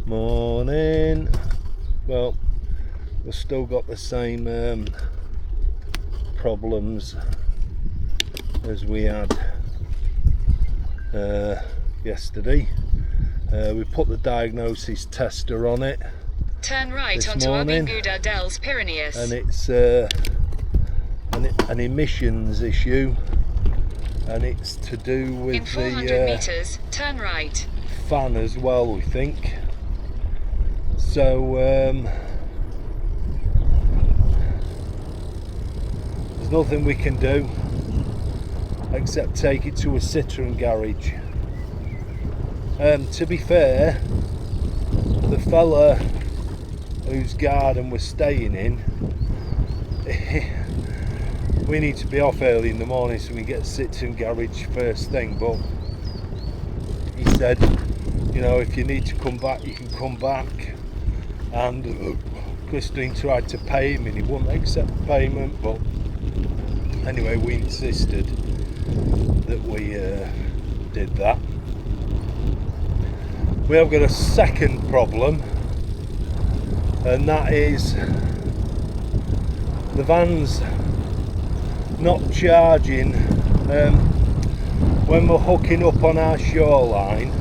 Morning. Well, we've still got the same problems as we had yesterday. We put the diagnosis tester on it. Turn right this onto morning, Avinguda dels Pyrenees. and it's an emissions issue, and it's to do with in 400 the meters, turn right. fan as well, we think. So there's nothing we can do except take it to a Citroen garage. To be fair, the fella whose garden we're staying in, we need to be off early in the morning so we get Citroen garage first thing, but he said, you know, if you need to come back, you can come back. And Christine tried to pay him and he wouldn't accept payment, but anyway, we insisted that we did that. We have got a second problem, and that is the van's not charging. When we're hooking up on our shoreline,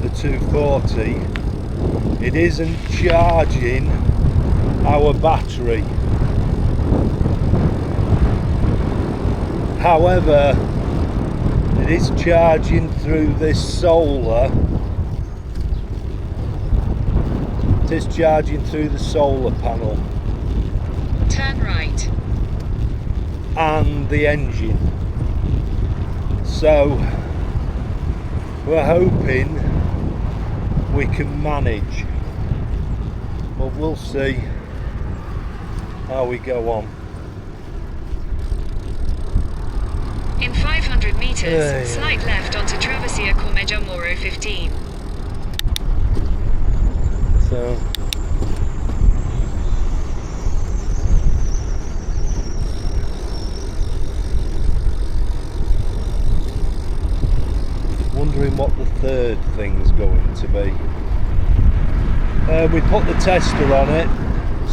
the 240, it isn't charging our battery. However, it is charging through this solar. It is charging through the solar panel. Turn right. And the engine. So we're hoping we can manage, but we'll see how we go on. In 500 meters, slight left onto Travessia Cormeja Moro 15. So wondering what the third thing's going to be. We put the tester on it.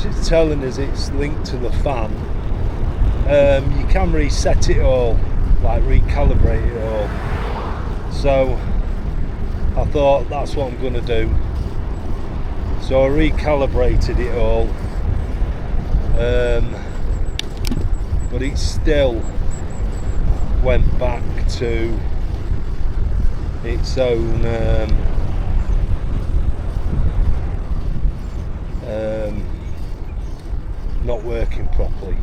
It's telling us it's linked to the fan. You can reset it all, like recalibrate it all. So I thought that's what I'm going to do. So I recalibrated it all, but it still went back to its own not working properly.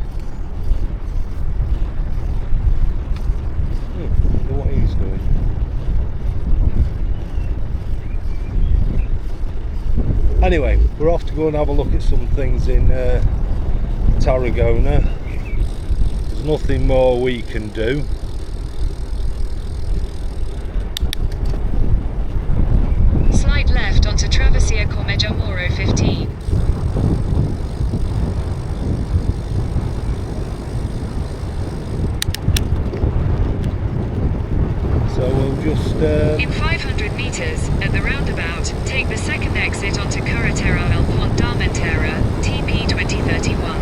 I wonder what he's doing. Anyway, we're off to go and have a look at some things in Tarragona. There's nothing more we can do. Slight left onto Travessia Cormeja Moro 15. So we'll just in 500 meters, at the roundabout, take the second exit onto Carretera El Pont d'Armentera, TP 2031.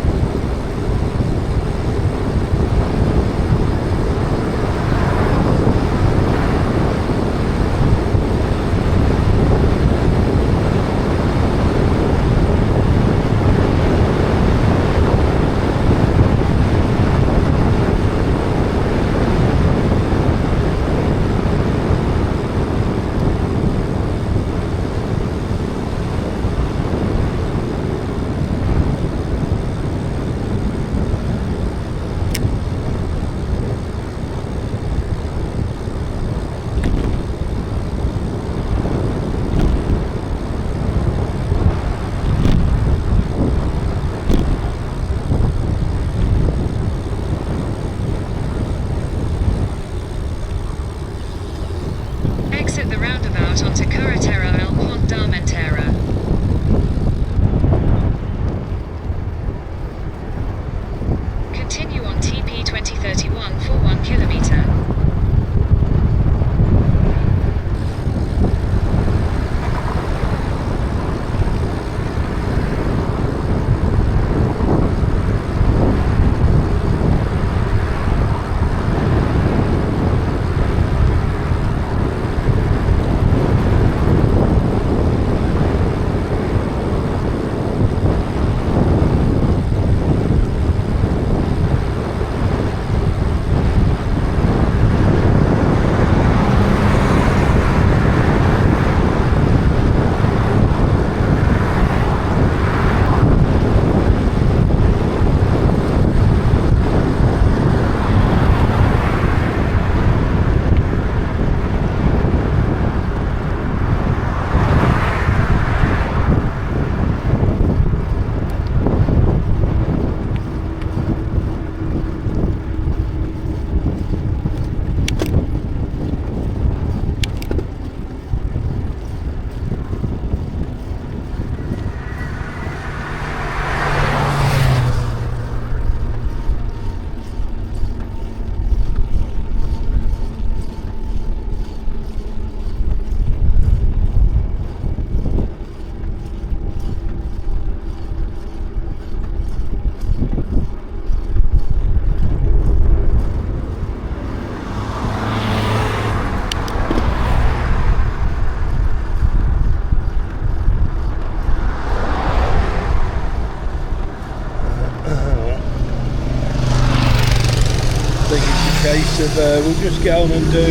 we'll just get on and do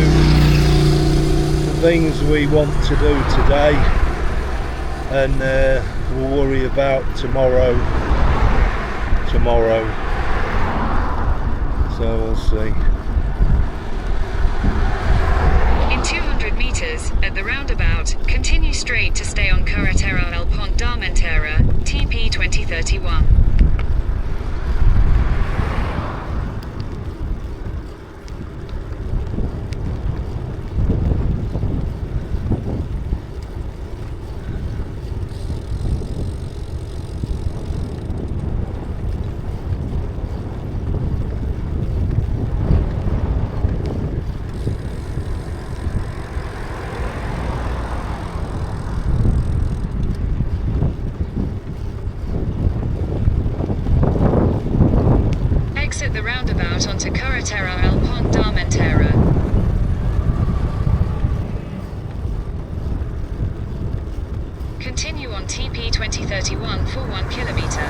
the things we want to do today, and we'll worry about tomorrow. So we'll see. In 200 meters, at the roundabout, continue straight to stay on Carretera El Pont d'Armentera, TP 2031. Exit the roundabout onto Carretera El Pont d'Armentera. Continue on TP 2031 for 1 kilometer.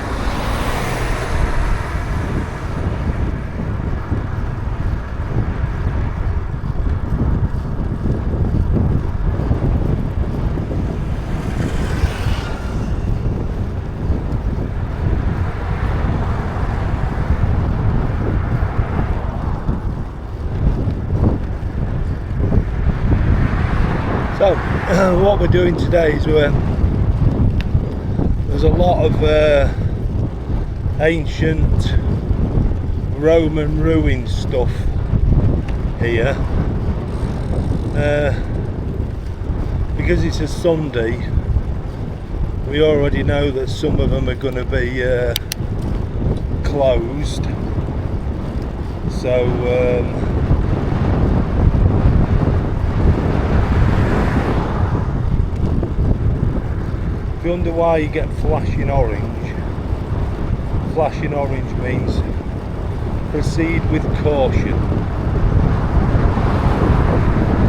So what we're doing today is there's a lot of ancient Roman ruin stuff here, because it's a Sunday. We already know that some of them are going to be closed, so if you wonder why you get flashing orange means proceed with caution.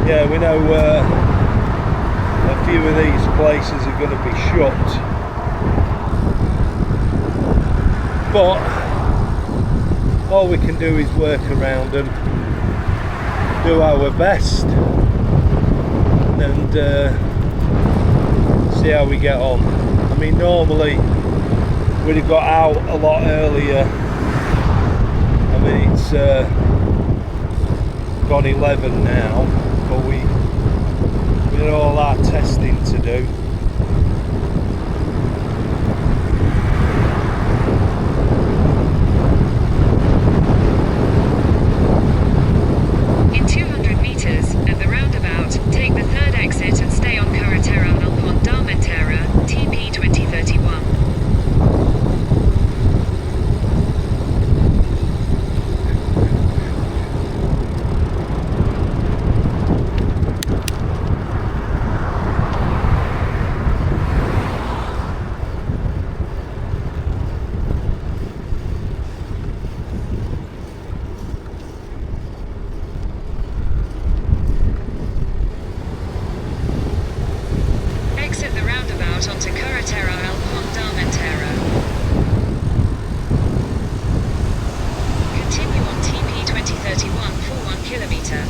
Yeah, we know a few of these places are going to be shut, but all we can do is work around them, do our best, and see how we get on. I mean, normally we'd have got out a lot earlier. I mean, it's gone 11 now, but we had all our testing to do. In 200 meters, at the roundabout, take the third exit and stay on Carretera El Pont d'Armentera, TP 2031. Exit the roundabout onto Carretera El Pont d'Armentera. Continue on TP 2031 for 1 kilometer.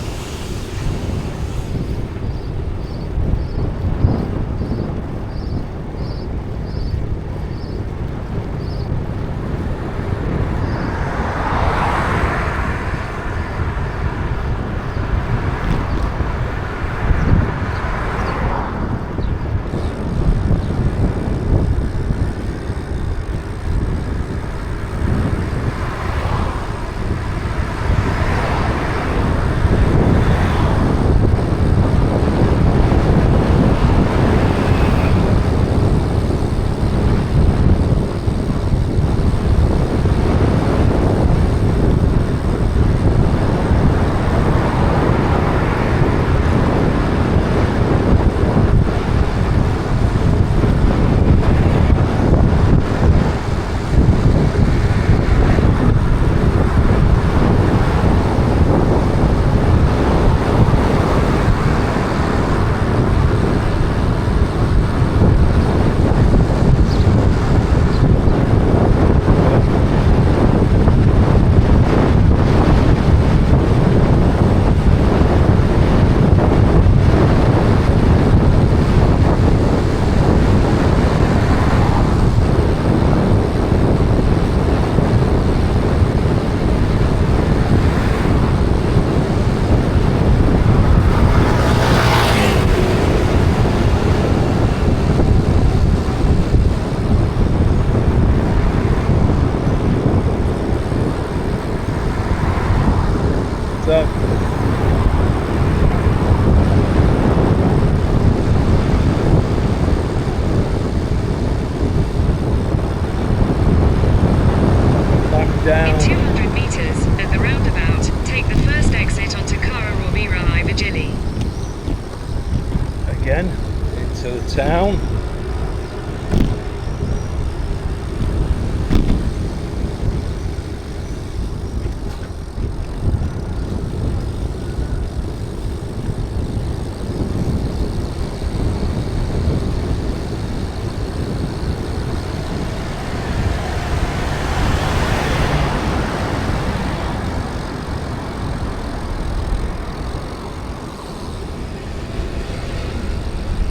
down.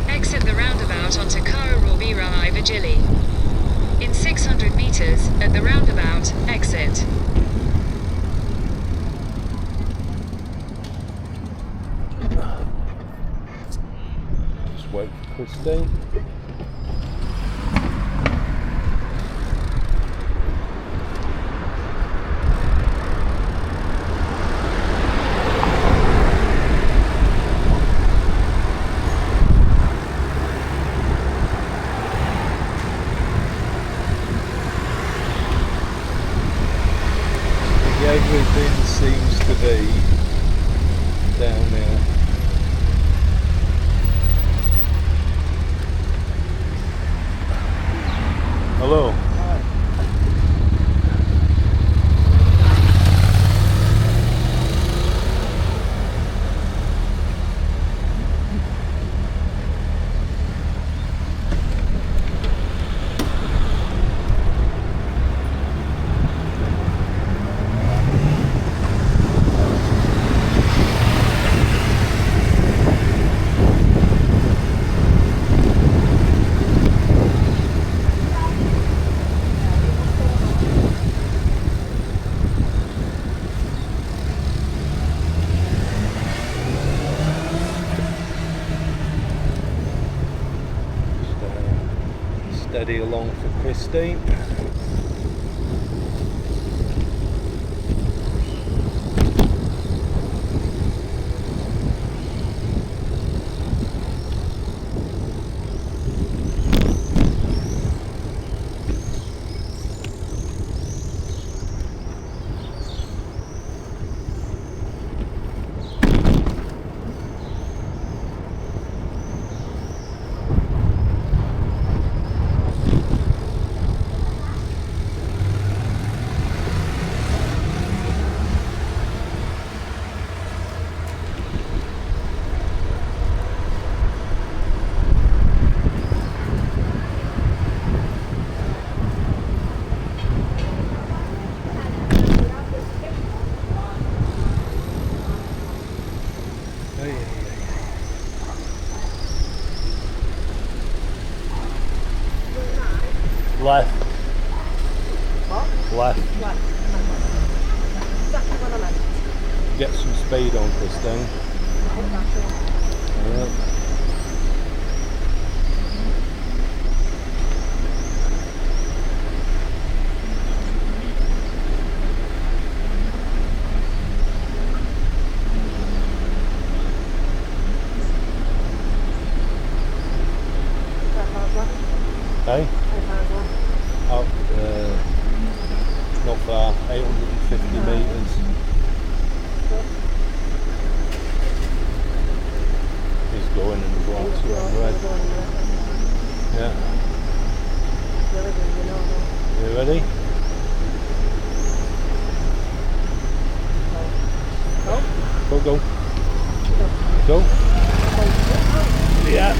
Exit the roundabout onto Cara Rovira I Vigili. In 600 meters, at the roundabout, exit. Just wait for Christine. Everything seems to be downhill. Hello. Steady along for Christine. Left. What? Left. Left. Exactly when I left. Get some speed on, Christine. Yeah. Hey? Up, not far, 850 metres. He's going in the right, so I'm red. Yeah. You ready? Go, go. Go. Yeah.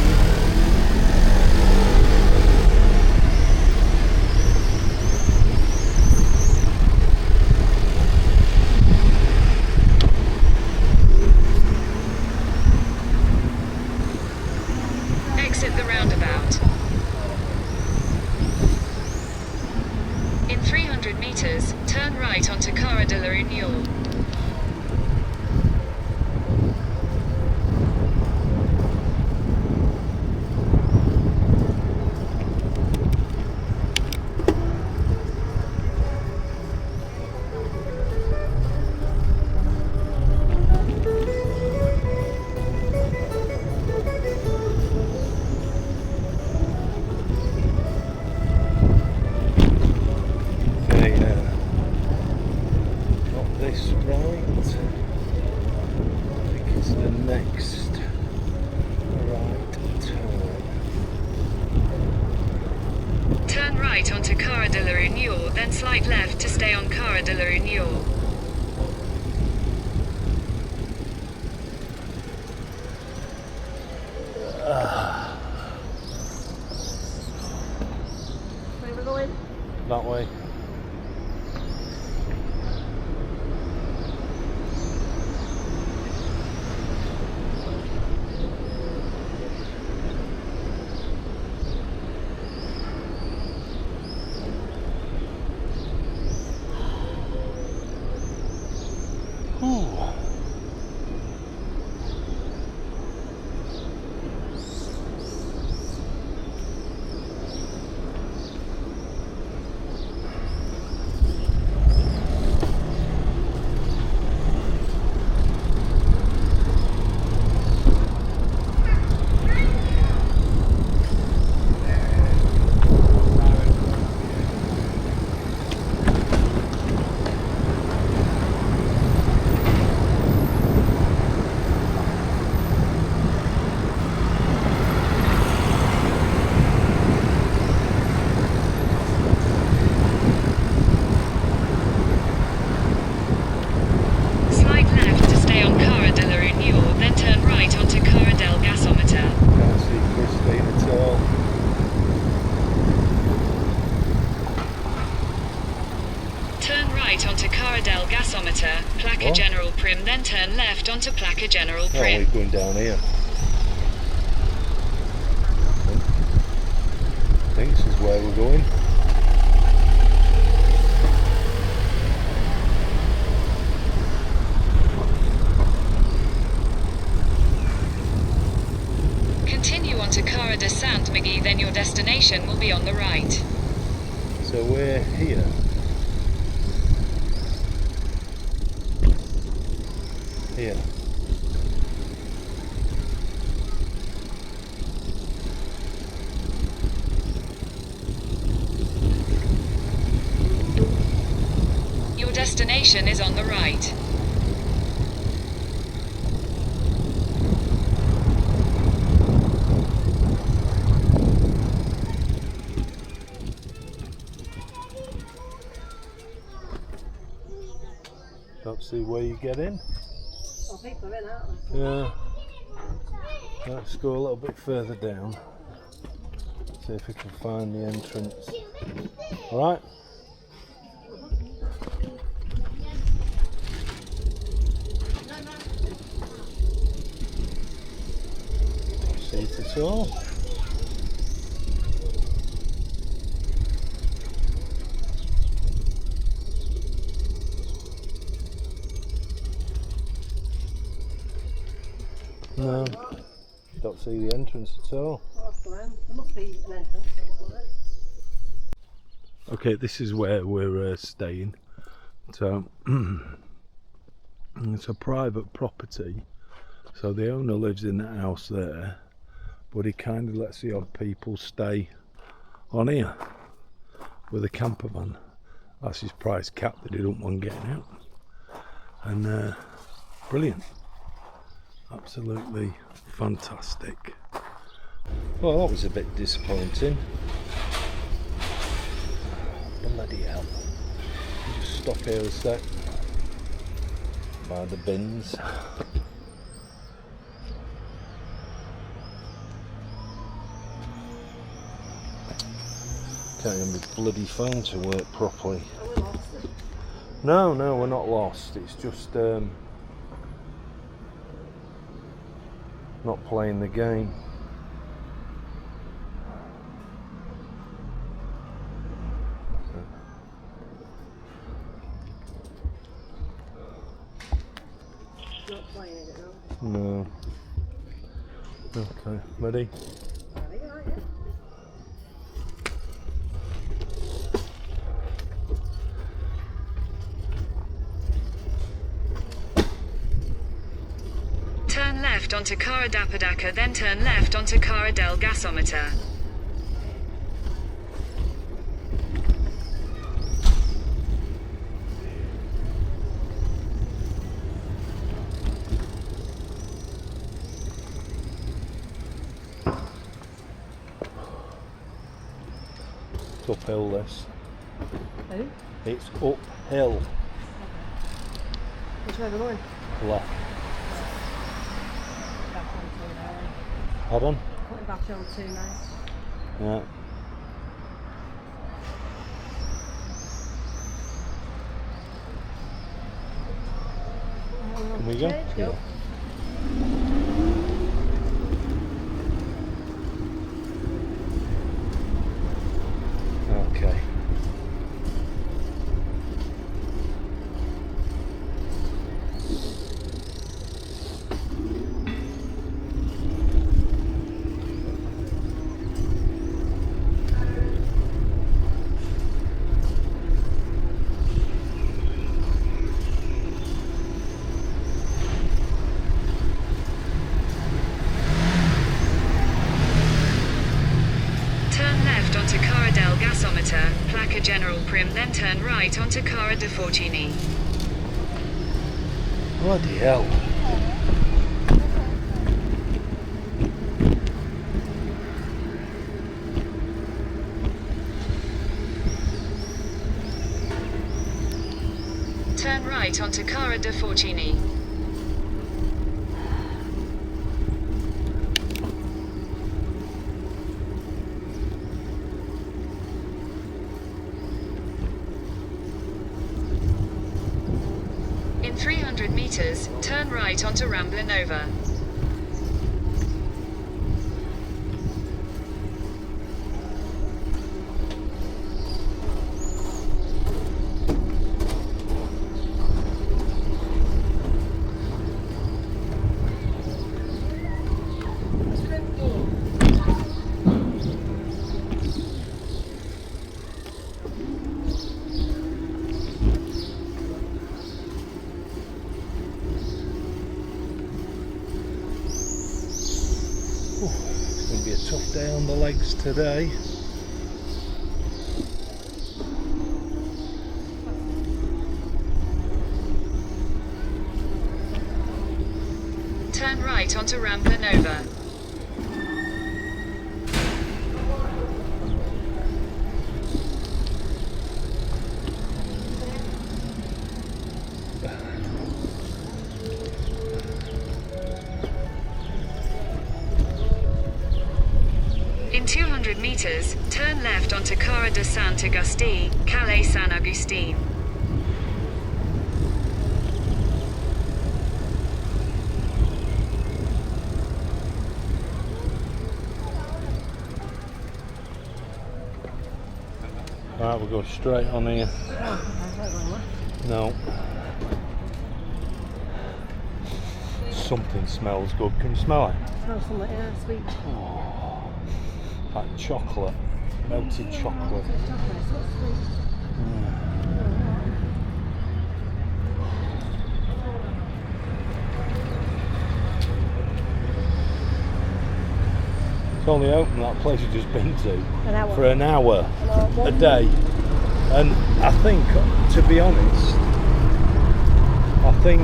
Exit the roundabout. In 300 meters, turn right onto Cara de la Union. right onto Cara de la Union, then slight left to stay on Cara de la Union. Where are we going? That way. Slight left to stay on Cara de la Union, then turn right onto Cara del Gasometer. Can't see Christine at all. Turn right onto Cara del Gasometer, Placa What? General Prim, then turn left onto Placa General Oh, Prim. we're going down here. I think this is where we're going. Continue onto Cara de Sant Miguel, then your destination will be on the right. So we're here. Here. Your destination is on the right. Don't see where you get in. Oh, people are in, aren't they? Yeah. Let's go a little bit further down. See if we can find the entrance. Alright? See it at all. No, don't see the entrance at all. Oh, that's around. There must be an entrance. Okay, this is where we're staying. So it's a private property. So the owner lives in that house there, but he kind of lets the odd people stay on here with a camper van. That's his price cap that he don't want getting out. And brilliant. Absolutely fantastic. Well, that was a bit disappointing. Bloody hell. Just stop here a sec. By the bins. Can't get my bloody phone to work properly. Oh, we lost it. No, we're not lost. It's just not playing the game. Not playing it now. No. Okay, ready? Are they right, yeah? Turn left onto Cara d'Apodaca, then turn left onto Cara del Gasometer. uphill, this. Who? It's uphill. Which way are we going? Left. Back on 2 now. Pardon? Putting back on 2 now. Yeah. Can we go? Change, go. Okay. Turn left onto Cara del Gasometer, Placa General Prim, then turn right onto Cara de Fortuny. Bloody hell. Turn right onto Cara de Fortuny. In 300 meters, turn right onto Rambla Nova. It's going to be a tough day on the legs today. Turn right onto Rambla Nova. In 200 meters, turn left onto Cara de Sant Agustí, Calais San Agustín. Right, we'll go straight on here. No. Something smells good. Can you smell it? Smells something, yeah, sweet. Like chocolate. Melted chocolate. It's chocolate, it's not sweet. It's only open that place you've just been to An hour. for an hour An hour. a day. And I think, to be honest, I think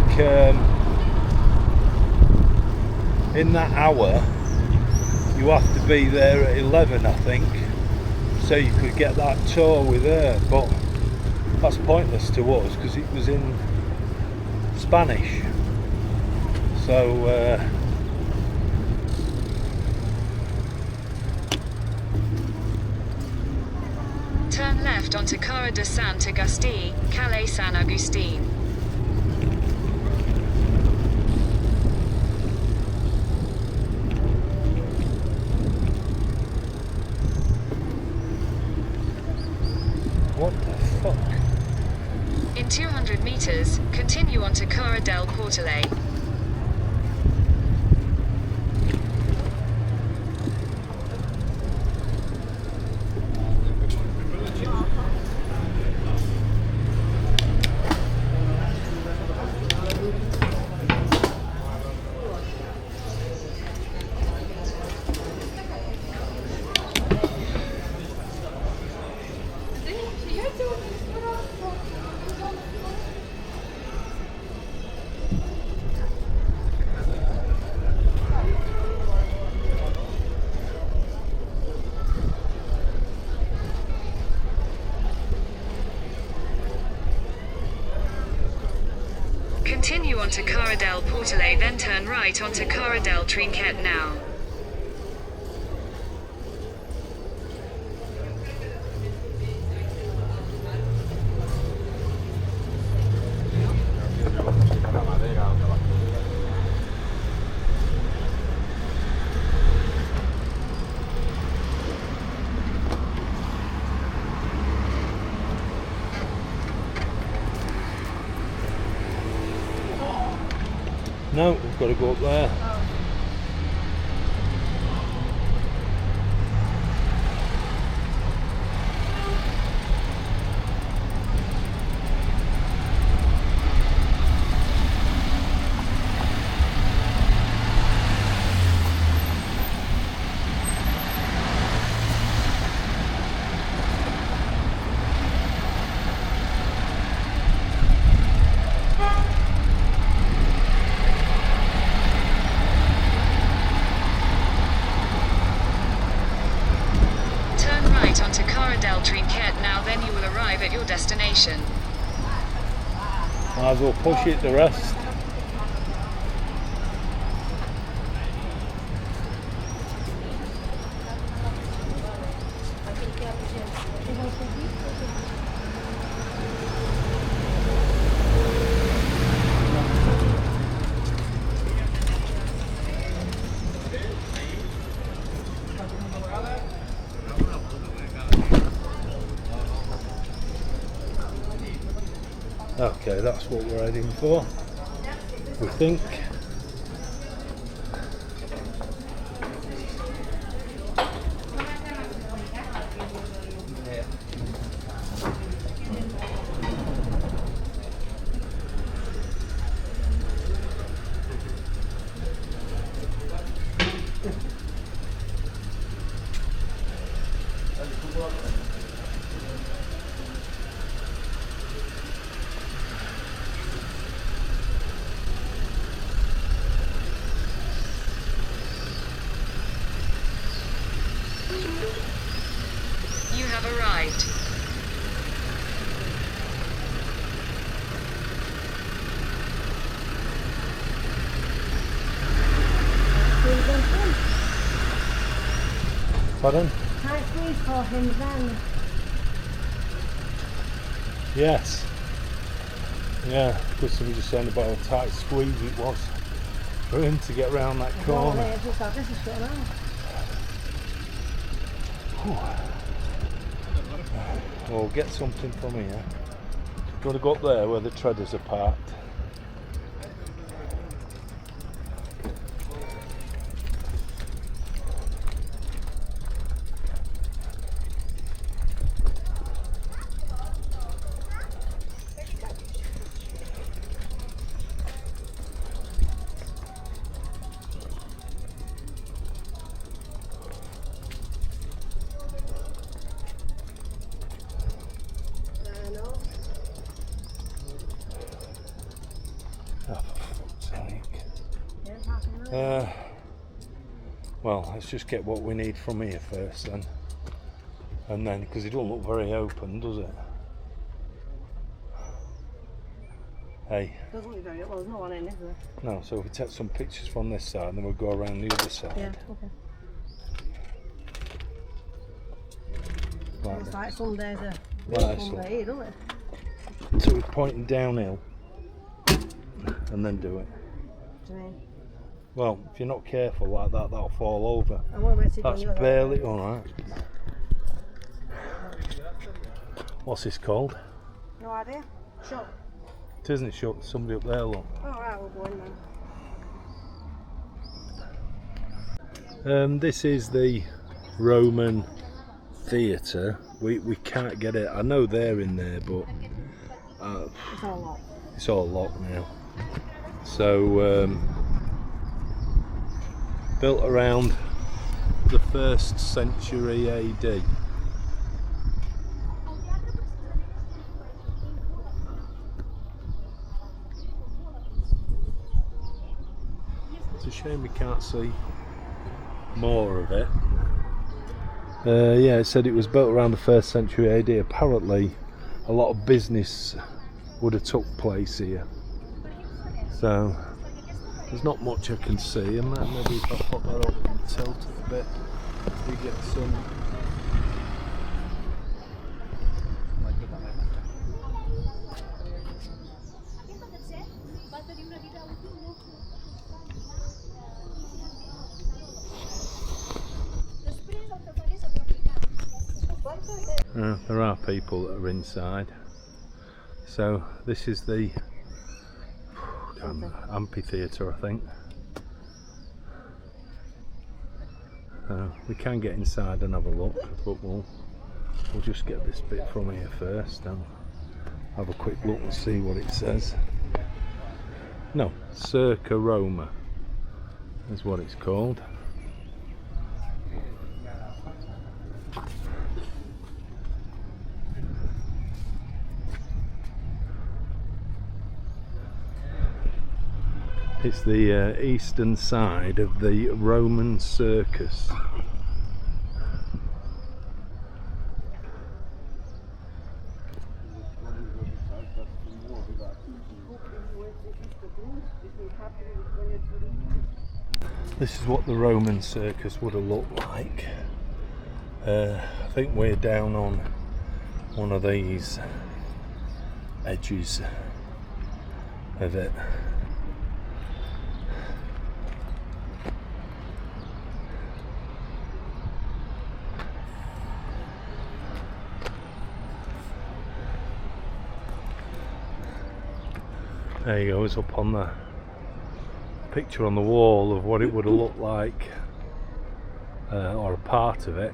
in that hour you have to be there at 11, I think, so you could get that tour with her, but that's pointless to us because it was in Spanish. So Turn left onto Cara de Sant Agustí, Calais San Agustín. what the fuck? In 200 meters, continue onto Cara del Portale. Continue onto Cara del Portale, then turn right onto Cara del Trinquet now. No, we've got to go up there. Onto Cara del Trinquet now, then you will arrive at your destination. Might as well push it the rest. Okay, that's what we're heading for, we think. You have arrived. Pardon? Tight squeeze for him then. Yes. Yeah, because we were just saying about how tight squeeze it was for him to get round that corner. It's just like this is shut now. We'll get something from here. Got to go up there where the treaders are parked. Oh, for fuck's sake. Well, let's just get what we need from here first then. And then, because it don't look very open, does it? Hey. Doesn't look very well, there's no one in, is there? No, so if we take some pictures from this side and then we'll go around the other side. Yeah, okay. Like Looks this. like some days are Right, some so- day, doesn't it? So we're pointing downhill and then do it. What do you mean? Well, if you're not careful like that, that'll fall over. I won't wait till That's you barely alright. What's this called? No idea. Shut. It isn't shut, somebody up there, look. Alright, we'll go in then. This is the Roman theatre. We can't get it. I know they're in there, but It's all locked. it's all locked now. So built around the 1st century AD. It's a shame we can't see more of it. Yeah, it said it was built around the 1st century AD. Apparently a lot of business would have took place here. So there's not much I can see, and maybe if I put that up and tilt it a bit, we get some. There are people that are inside. So this is the amphitheatre, I think. We can get inside and have a look, but we'll just get this bit from here first and have a quick look and see what it says. No, Circa Roma is what it's called. It's the eastern side of the Roman circus. This is what the Roman circus would have looked like. I think we're down on one of these edges of it. There you go, it's up on the picture on the wall of what it would have looked like, or a part of it.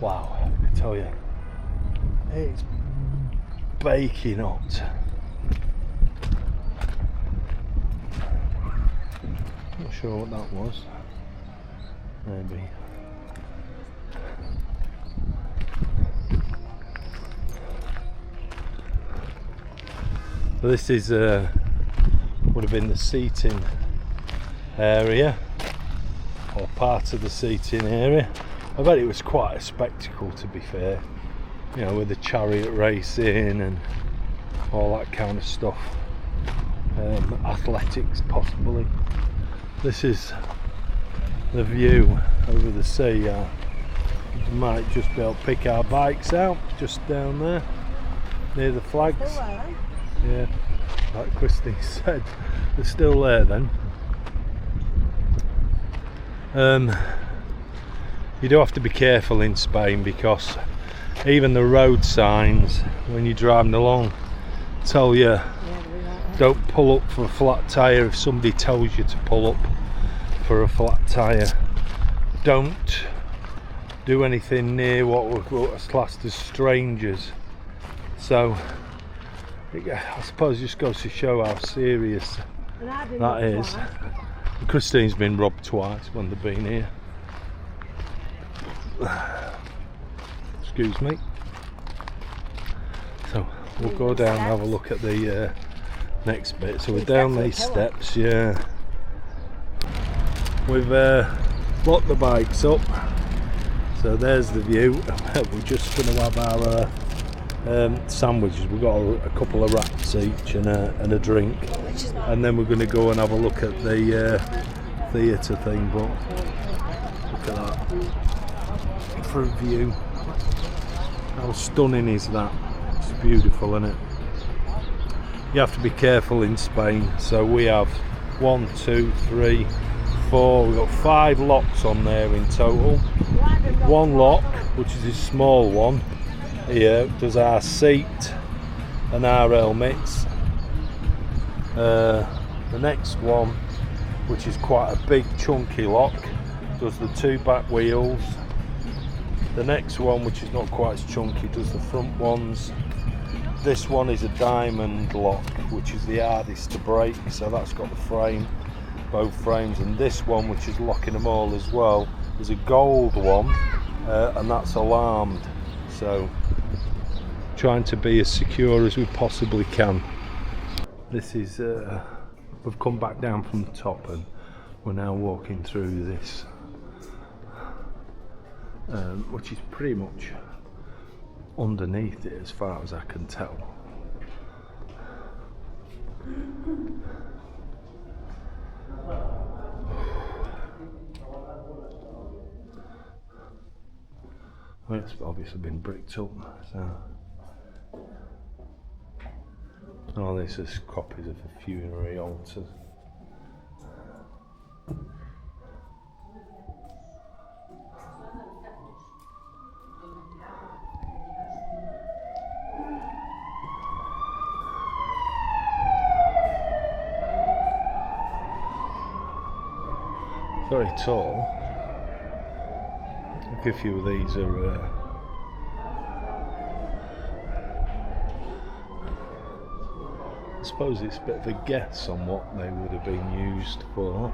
Wow, I can tell you, it's baking hot. Not sure what that was. Maybe. So this is would have been the seating area, or part of the seating area. I bet it was quite a spectacle, to be fair, you know, with the chariot racing and all that kind of stuff. Athletics possibly. This is the view over the sea. We might just be able to pick our bikes out just down there near the flags. Yeah, like Christine said, they're still there then. You do have to be careful in Spain, because even the road signs when you're driving along tell you don't pull up for a flat tyre. If somebody tells you to pull up for a flat tyre, don't do anything near what's classed as strangers. So I suppose it just goes to show how serious that is. Christine's been robbed twice when they've been here. Excuse me. So we'll go down and have a look at the next bit. So we're down these steps, yeah. We've locked the bikes up, so there's the view. We're just going to have our sandwiches. We've got a couple of wraps each and a drink, and then we're going to go and have a look at the theatre thing. But look at that for a view. How stunning is that? It's beautiful, isn't it? You have to be careful in Spain. So we have 1, 2, 3, 4. We've got 5 locks on there in total. One lock, which is a small one, here does our seat and our helmets. The next one, which is quite a big chunky lock, does the 2 back wheels. The next one, which is not quite as chunky, does the front ones. This one is a diamond lock, which is the hardest to break, so that's got the frame, both frames. And this one, which is locking them all as well, is a gold one, and that's alarmed. So trying to be as secure as we possibly can. This is we've come back down from the top and we're now walking through this which is pretty much underneath it as far as I can tell. Well, it's obviously been bricked up, so. Oh, this is copies of the funerary altars. Very tall. Look, a few of these are I suppose it's a bit of a guess on what they would have been used for.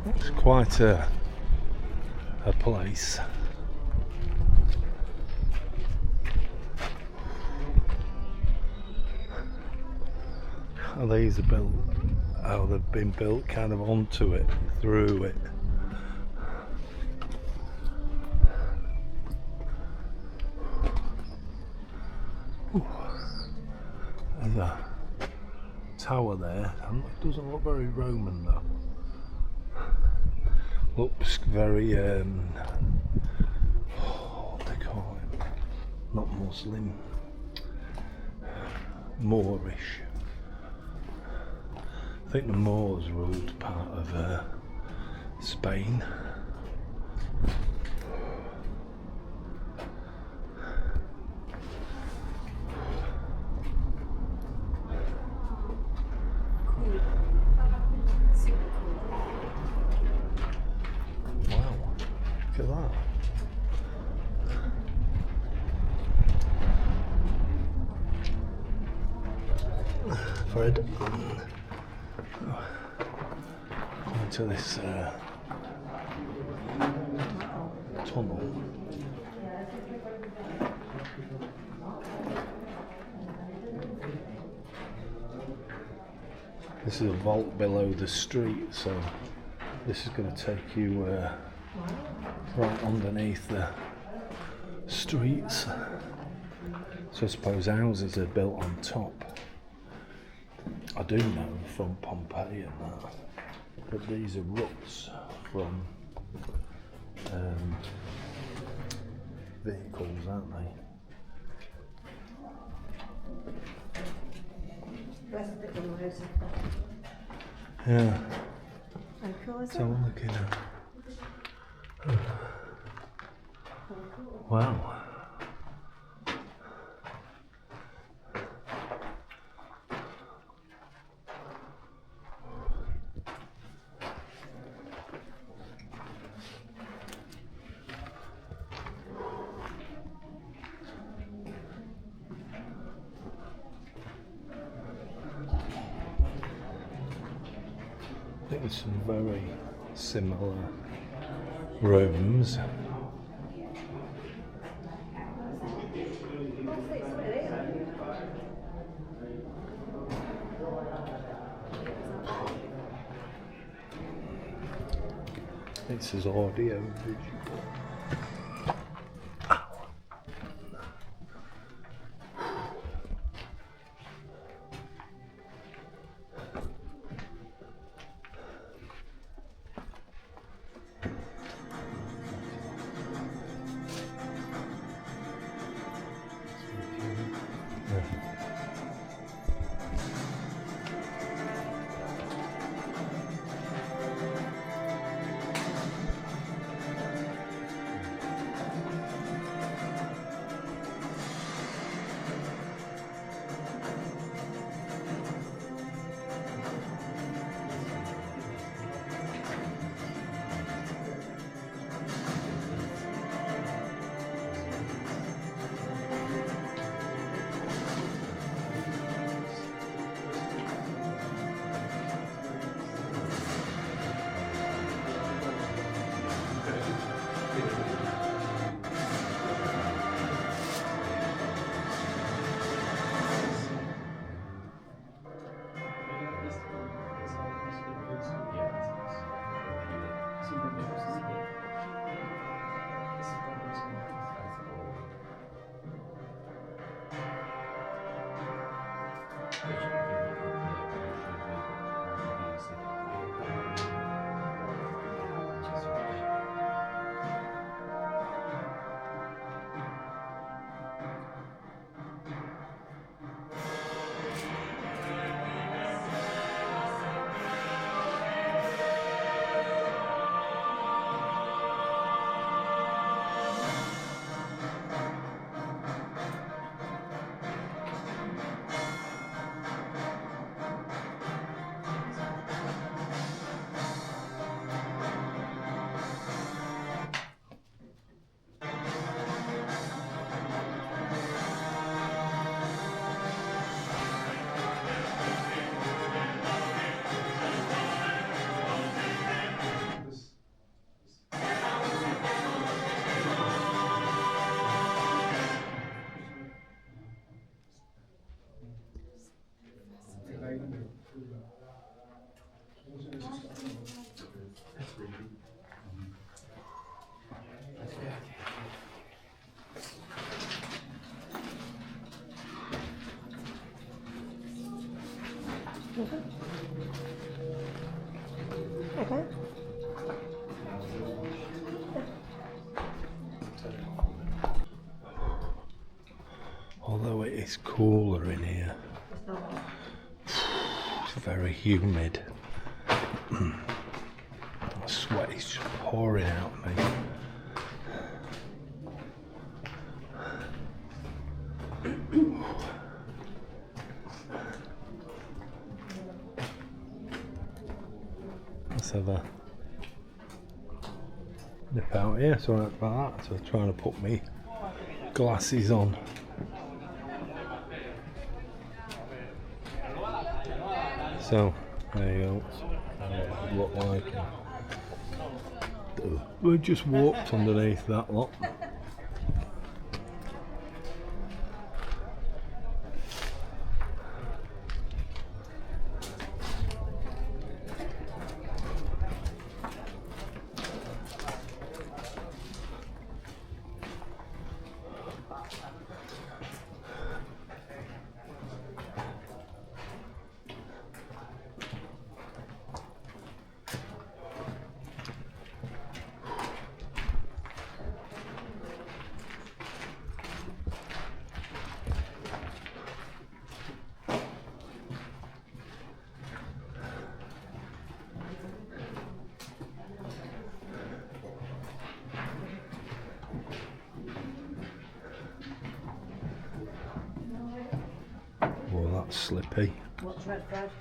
It's quite a place. Oh, these are built. Oh, they've been built kind of onto it, through it. Ooh. There's a tower there. It doesn't look very Roman though. Looks very what do they call it? Not Muslim, Moorish. I think the Moors ruled part of Spain. Look at that. Fred, coming to this tunnel. This is a vault below the street, so this is going to take you right underneath the streets. So I suppose houses are built on top. I do know from Pompeii and that, but these are ruts from vehicles, aren't they? Yeah. So I'm looking at. Wow. I think there's some very similar rooms. This is audio visual. Okay. Although it is cooler in here, it's very humid. The sweat is just pouring out of me. Let's have a nip out here, sorry about that. So I'm trying to put my glasses on. So there you go. Look like we just walked underneath that lot. Oh, that's slippy. What's red bread?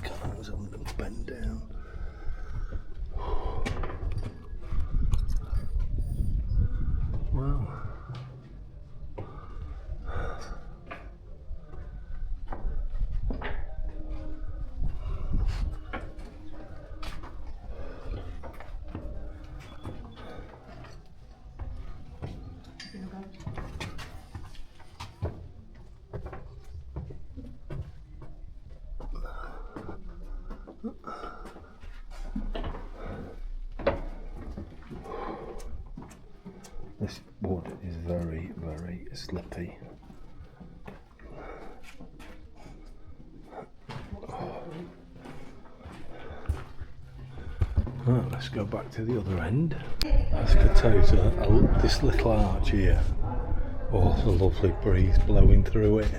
Can't something bend down. Wow. This wood is very, very slippy. Right, let's go back to the other end. As I can tell you, this little arch here, oh, the lovely breeze blowing through it.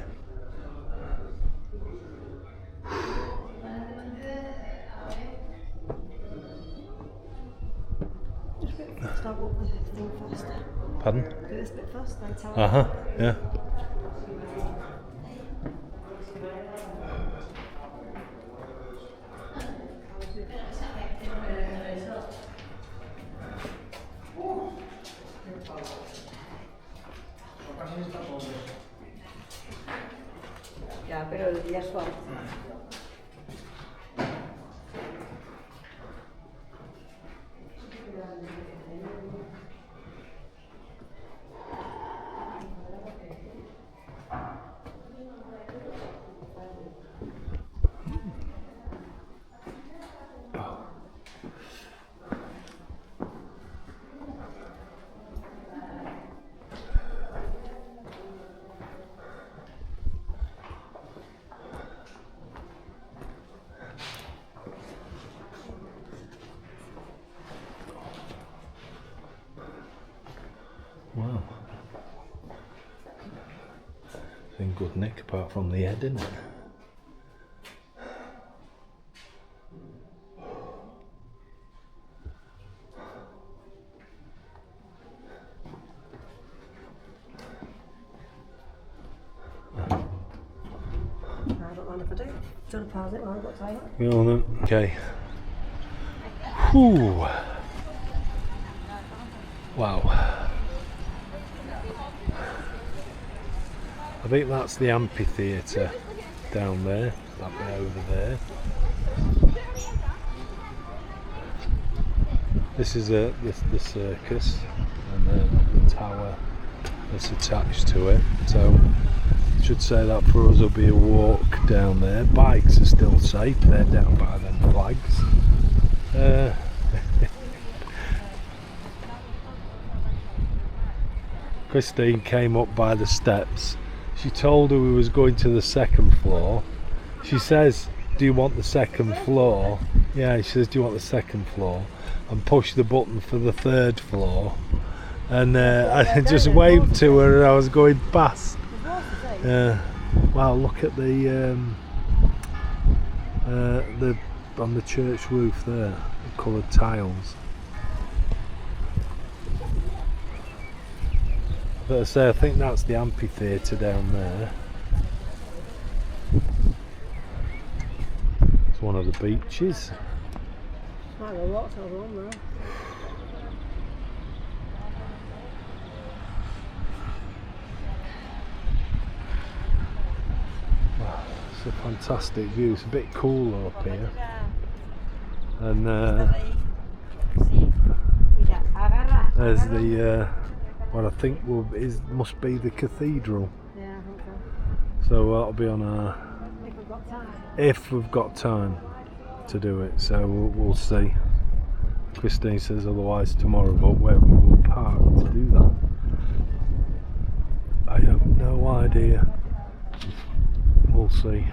Start walking this thing faster. Pardon? Do this bit first, then tell Yeah. Ya, pero el día suave. Wow. It's in good nick apart from the head, isn't it? I don't mind if I do. Do you want to pause it while I've got time? Go on then. Okay. Whew. Wow. I think that's the amphitheatre down there, that bit over there. This is the circus, and then the tower that's attached to it. So I should say that for us will be a walk down there. Bikes are still safe, they're down by them flags. Christine came up by the steps. She told her we was going to the second floor. She says, do you want the second floor? Yeah, she says, do you want the second floor? And push the button for the third floor. And I just waved to her and I was going past. Wow, look at the on the church roof there, the coloured tiles. But I say, I think that's the amphitheatre down there. It's one of the beaches. Quite a lot of them there. Wow, it's a fantastic view. It's a bit cooler up here. And there's the what I think must be the cathedral. Yeah, I think so. So that'll be on our, If we've got time. if we've got time to do it. So we'll see. Christine says otherwise tomorrow, but where we will park to do that, I have no idea. We'll see.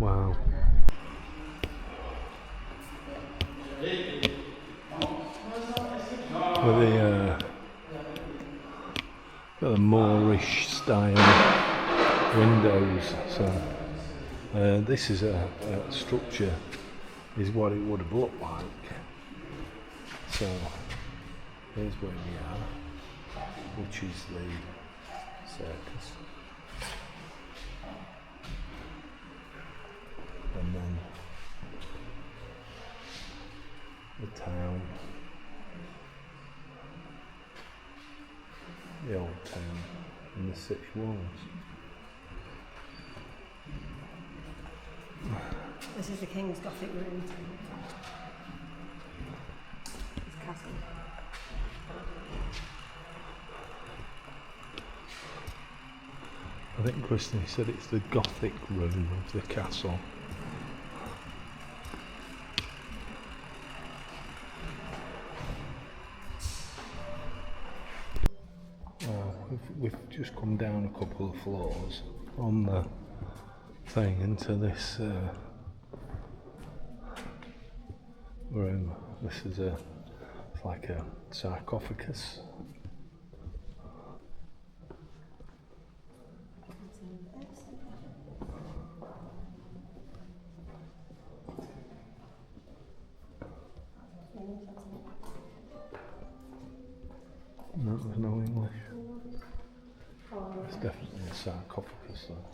Wow. With the Moorish style windows. So this is a structure, is what it would have looked like. So here's where we are, which is the circus. And then the town, the old town, and the city walls. This is the King's Gothic room. His castle. I think Christine said it's the Gothic room of the castle. We've just come down a couple of floors on the thing into this room. This is it's like a sarcophagus. No, there's no English. It's definitely a sarcophagus though.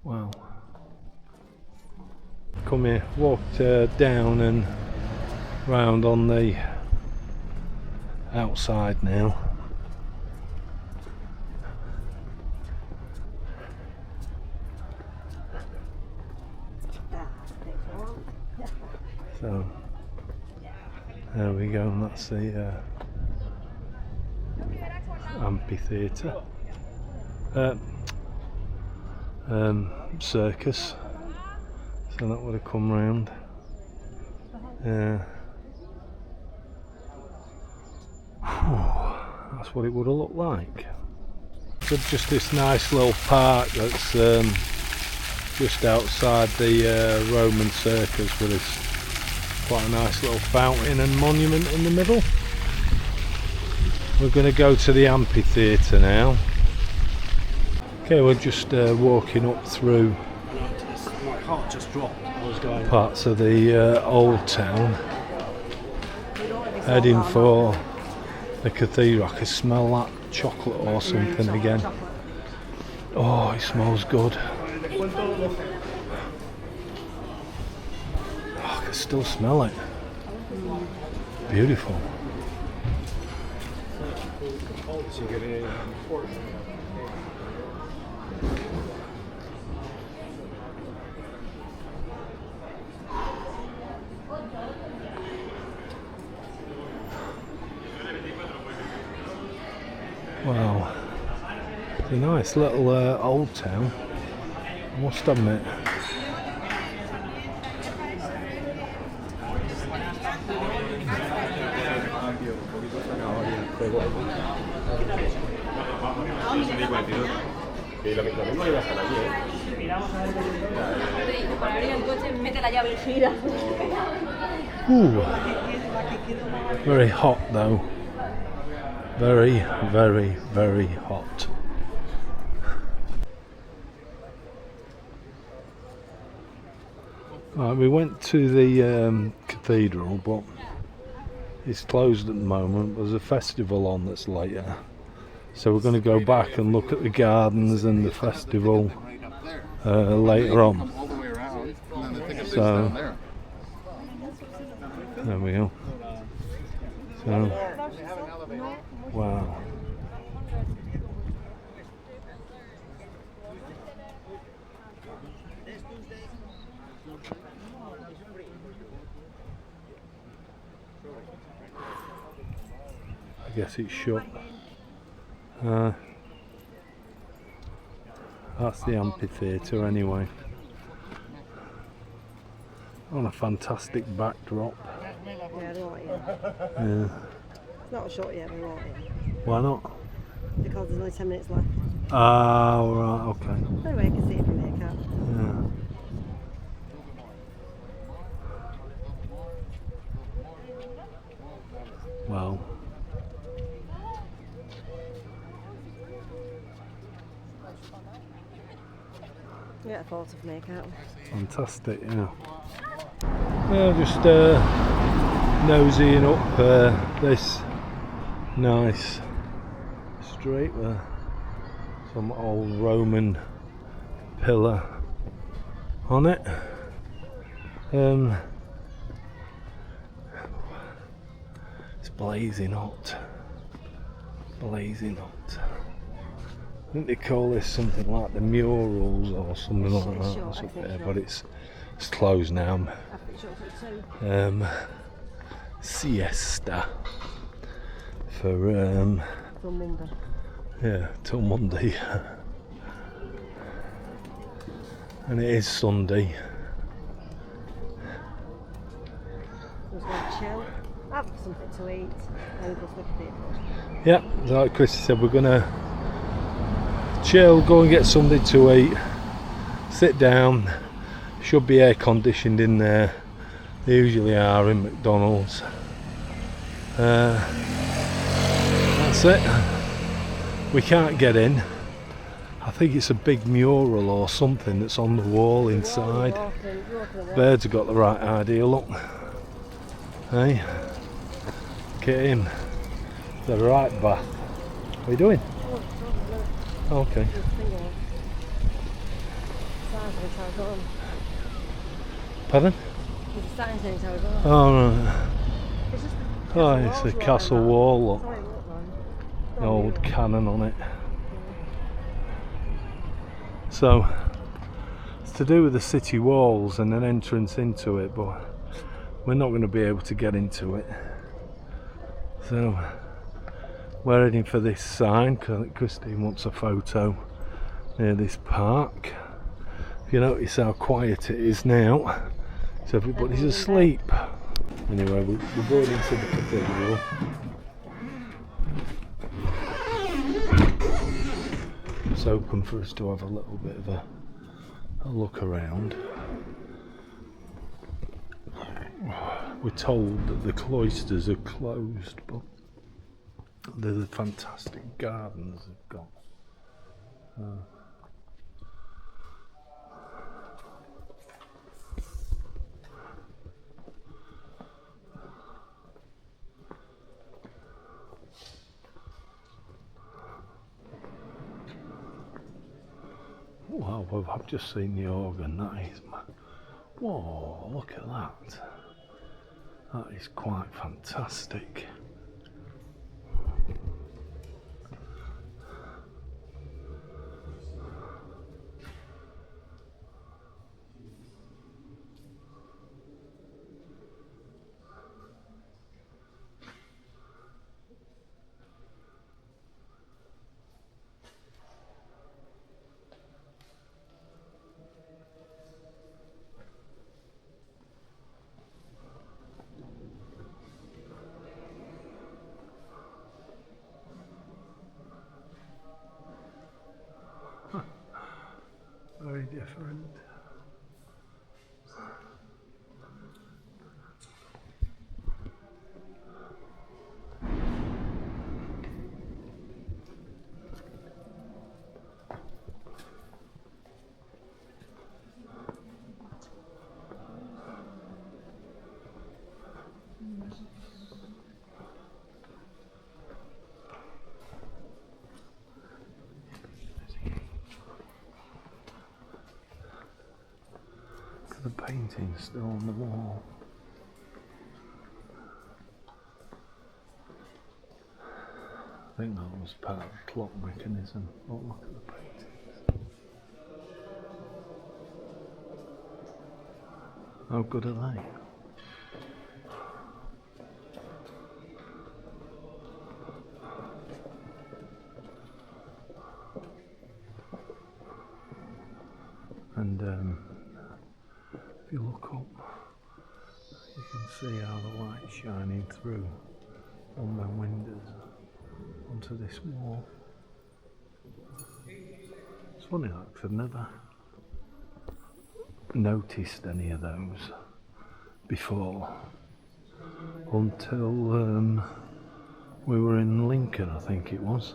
Wow. Come here, walked down and round on the outside now. So there we go, and that's the amphitheatre, circus. So that would have come round. That's what it would have looked like. So just this nice little park that's just outside the Roman circus, with this quite a nice little fountain and monument in the middle. We're going to go to the amphitheatre now. Okay, we're just walking up through My heart just dropped. I was going. parts of the old town, heading for the cathedral. I can smell that chocolate or something again. Oh, it smells good. Oh, I can still smell it. Beautiful. Wow, it's a nice little old town, I must admit. Ooh, very hot though. Very, very, very hot. Right, we went to the cathedral, but it's closed at the moment. There's a festival on that's later, so we're going to go back and look at the gardens and the festival later on. So there we go. So, wow. I guess it's shut. That's the amphitheatre anyway. On a fantastic backdrop. Yeah, they want it. Yeah. It's not shut yet, they want it. Why not? Because there's only 10 minutes left. Ah, right, okay. Anyway, I can see it from here, can't Yeah. Wow. Yeah, a photo from here, can't we? Fantastic, yeah. Yeah, just nosying up this nice street with some old Roman pillar on it. It's blazing hot. Blazing hot. I think they call this something like the murals or something like that. Sure, That's up there, sure. but it's closed now. I think shut for 2. Siesta for Till Monday. yeah, till Monday. And it is Sunday. Just going to chill, have something to eat, and go to the cathedral. Yeah, like Chris said, we're gonna chill, go and get something to eat, sit down. Should be air conditioned in there. They usually are in McDonald's. That's it. We can't get in. I think it's a big mural or something that's on the wall inside. Birds have got the right idea, look. Hey, get in. The right bath. What are you doing? Okay. Pardon? Oh, right. Oh, it's a castle wall, look. The old cannon on it. So, it's to do with the city walls and an entrance into it, but we're not going to be able to get into it. So, we're heading for this sign because I think Christine wants a photo near this park. If you notice how quiet it is now, so everybody's asleep. Anyway, we're going into the cathedral. It's open for us to have a little bit of a look around. We're told that the cloisters are closed, but they're the fantastic gardens they've got. Oh, well, I've just seen the organ. That is, whoa! Look at that. That is quite fantastic. Very different. The painting's still on the wall. I think that was part of the clock mechanism. Oh, look at the paintings. How good are they? And if you look up, you can see how the light's shining through on the windows onto this wall. It's funny that, 'cause I've never noticed any of those before until we were in Lincoln, I think it was.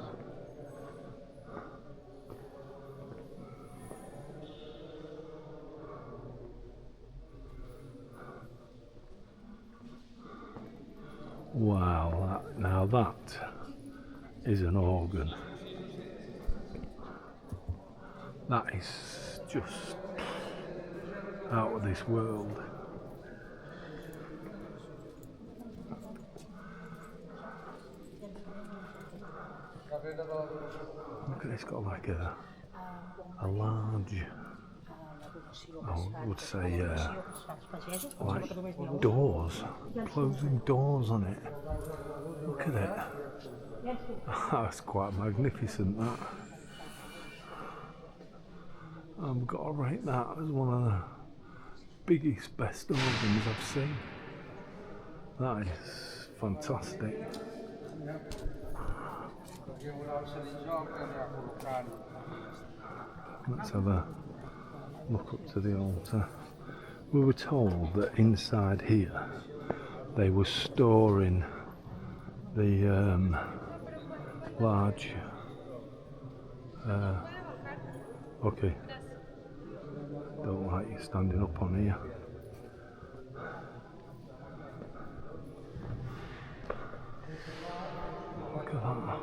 Wow, now that is an organ. That is just out of this world. Look at, it's got like a large, I would say, like doors, closing doors on it. Look at it. That's quite magnificent, that. I've got to rate that as one of the biggest, best organs I've seen. That is fantastic. Let's have a look up to the altar. We were told that inside here they were storing the large okay, don't like you standing up on here. Look at that.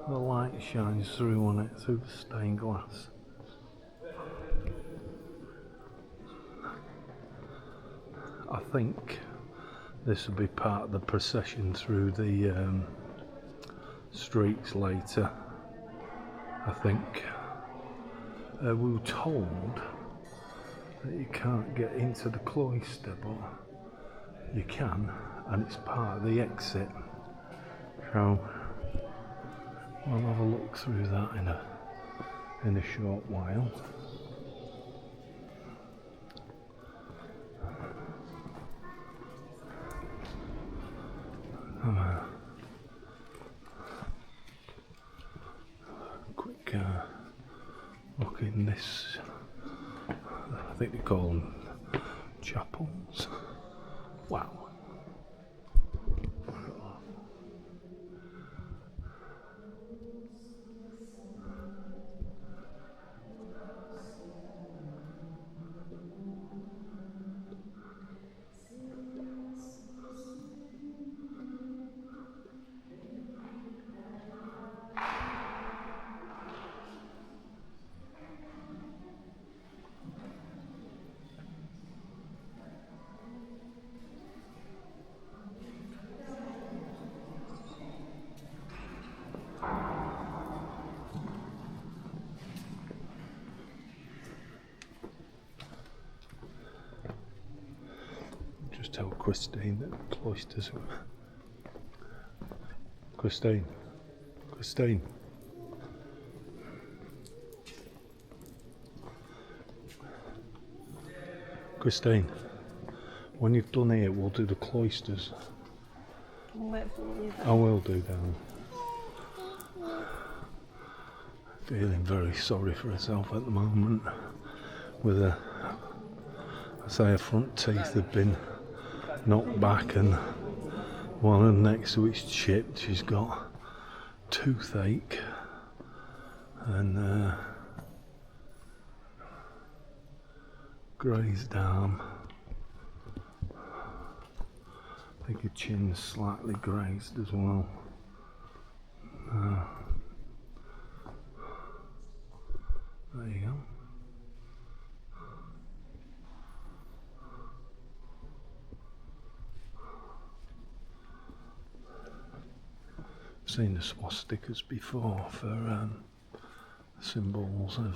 The light shines through on it, through the stained glass. I think this will be part of the procession through the streets later. I think we were told that you can't get into the cloister, but you can, and it's part of the exit. So we'll have a look through that in a short while. Quick look in this, I think they call them chapels. Wow. tell Christine that the cloisters were. Christine. Christine, when you've done here, we'll do the cloisters. Can you wait for you? I will do, darling. Feeling very sorry for herself at the moment. With her, I say her front teeth have been knocked back and one of them next to it's chipped. She's got toothache and grazed arm. I think her chin's slightly grazed as well. There you go. I've seen the swastikas before for symbols of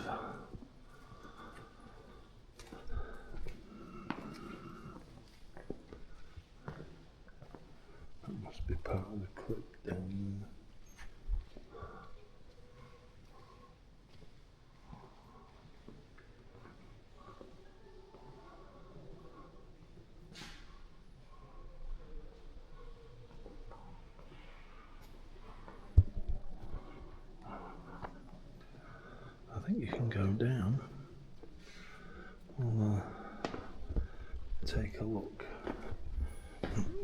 that must be part of the crypt down there. I think you can go down. We'll take a look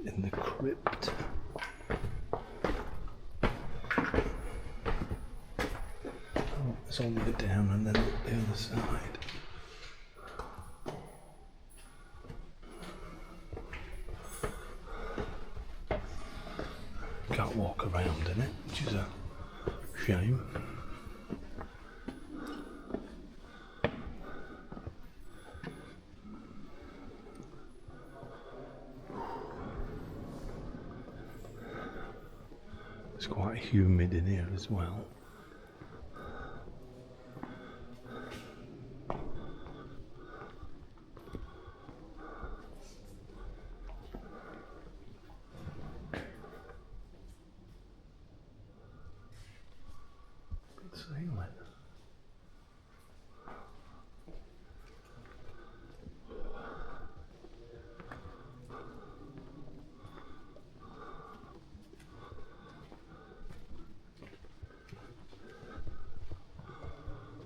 in the crypt. Oh, it's on the way down and then up the other side. Can't walk around in it, which is a shame. It's quite humid in here as well. Good ceiling.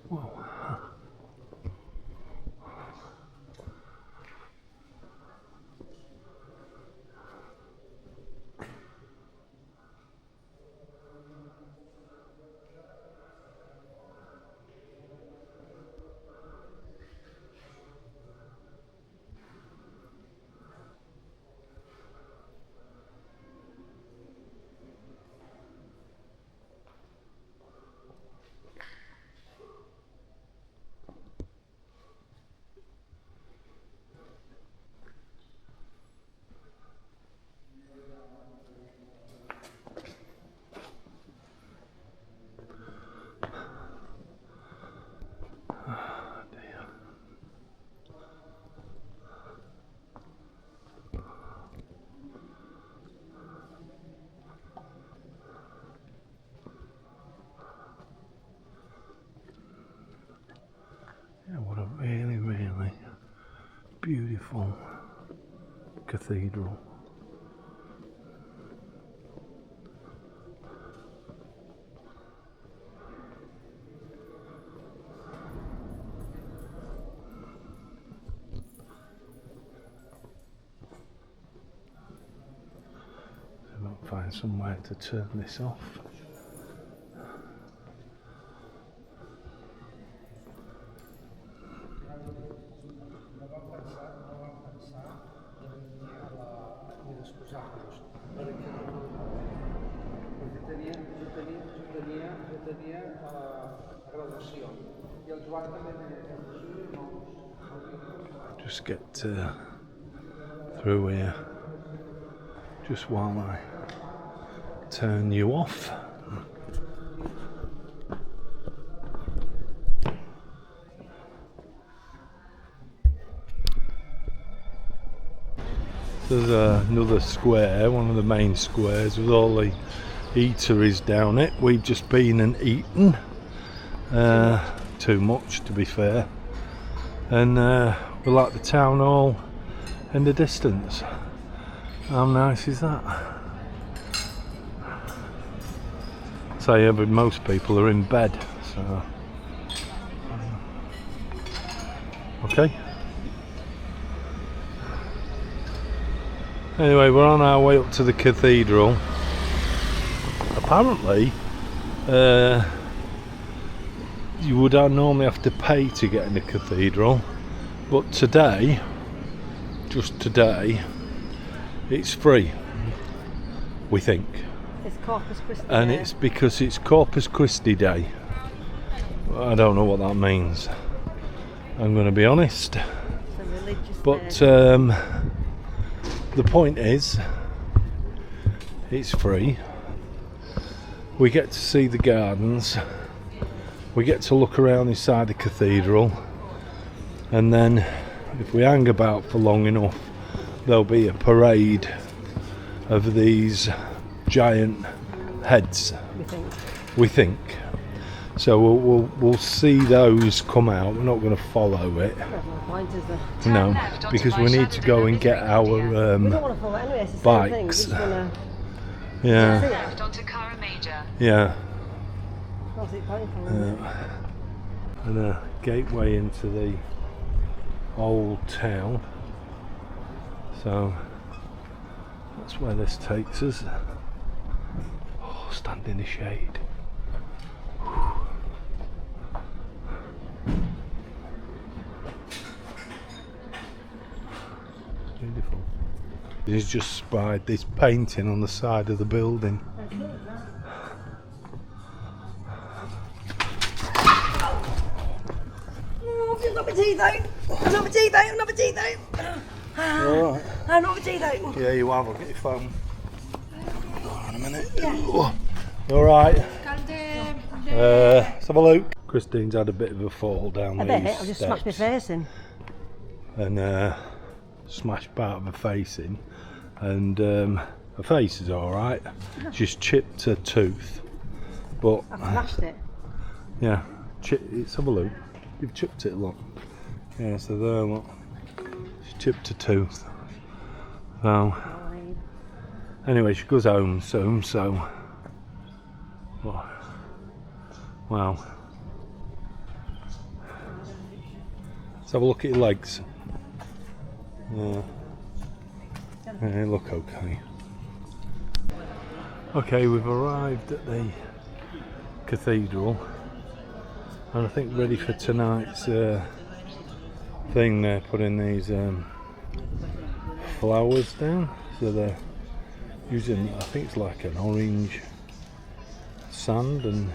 Whoa. Yeah, what a really, really beautiful cathedral. So I might find somewhere to turn this off. Just get through here just while I turn you off. There's another square, one of the main squares with all the eateries down it. We've just been and eaten. Too much, to be fair. And we like the town hall in the distance. How nice is that? So yeah, but most people are in bed, so okay. Anyway, we're on our way up to the cathedral. Apparently, you would normally have to pay to get in the cathedral, but today, just today, it's free, we think. It's Corpus Christi And Day. it's because it's Corpus Christi Day. I don't know what that means, I'm going to be honest. It's a religious But day. the point is, it's free. We get to see the gardens. We get to look around inside the cathedral. And then, if we hang about for long enough, there'll be a parade of these giant heads. We think. So we'll see those come out. We're not going to follow it. There's no point, is there? No, because we need to go and get our We don't want to follow it anyway, it's the same bikes. thing. We just want to yeah, Left onto Cara Major. yeah, what's it point following it? and a gateway into the old town. So that's where this takes us. Oh, stand in the shade. Beautiful. He's just spied this painting on the side of the building. Oh, I've got my teeth out. I've got my teeth out. I've got my teeth out. Alright. I've got my teeth out. Yeah, you have. I'll get your phone. Hold on a minute. Yeah. Alright. Let's have a look. Christine's had a bit of a fall down A these bit. I've just smashed my steps face in. and smashed part of her face in, and her face is alright. She's chipped her tooth, but I've smashed it. yeah, let's have a look. You've chipped it a lot. Yeah, so there, look. She chipped her tooth. So anyway, she goes home soon, so wow. Let's have a look at your legs. Yeah. They look okay. Okay, we've arrived at the cathedral, and I think ready for tonight's thing. They're putting these flowers down, so they're using, I think it's like an orange sand and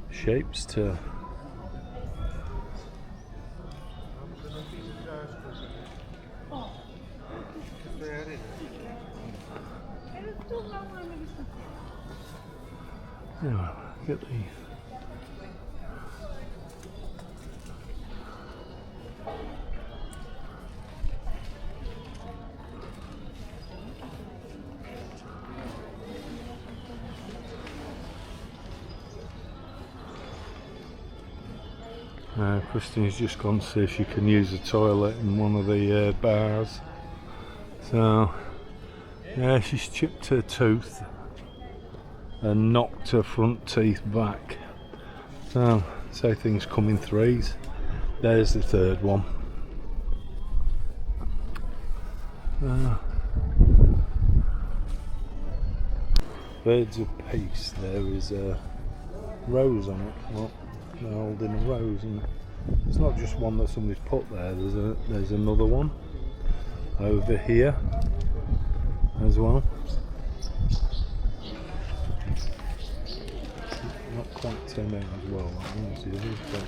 shapes to get the Christine's just gone to see if she can use the toilet in one of the bars. So yeah, she's chipped her tooth and knocked her front teeth back. So say things come in threes. There's the third one. Birds of Peace. There is a rose on it. Look, they're holding a rose, and it's not just one that somebody's put there. There's another one over here as well. Not quite turned out as well as the others, but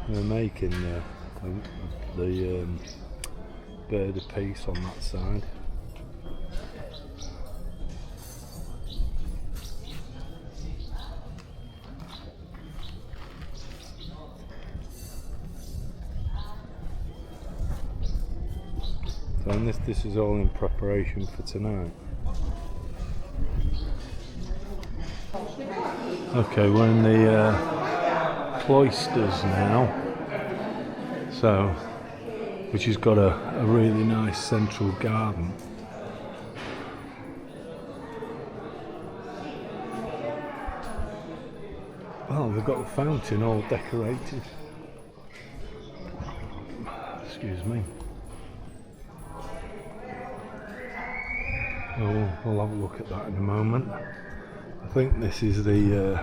they're making the bird of peace on that side. So and this is all in preparation for tonight. Okay, we're in the cloisters now, so which has got a really nice central garden. Well, they've got the fountain all decorated. Excuse me. Oh, we'll have a look at that in a moment. I think this is the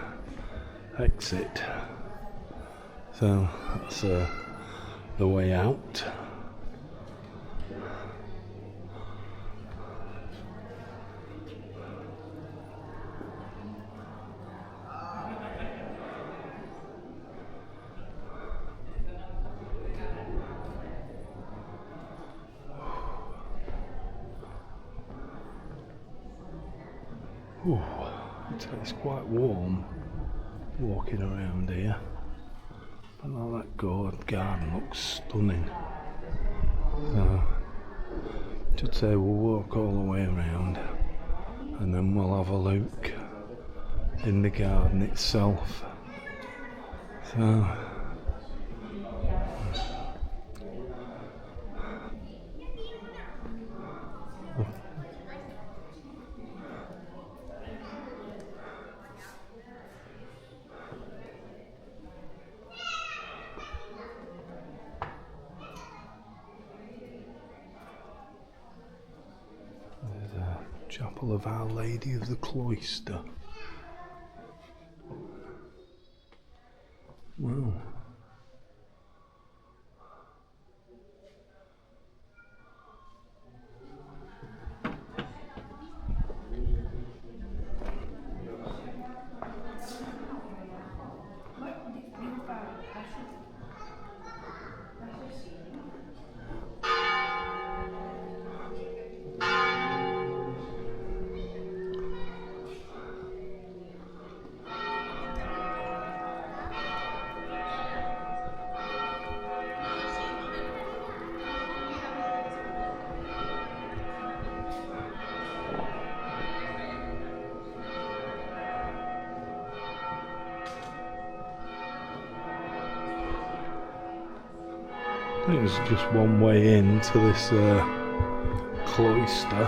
exit. So that's the way out. Ooh, it's quite warm walking around here. But all that garden looks stunning. So, should say we'll walk all the way around and then we'll have a look in the garden itself. So, Chapel of Our Lady of the Cloister. Wow. I think there's just one way into this cloister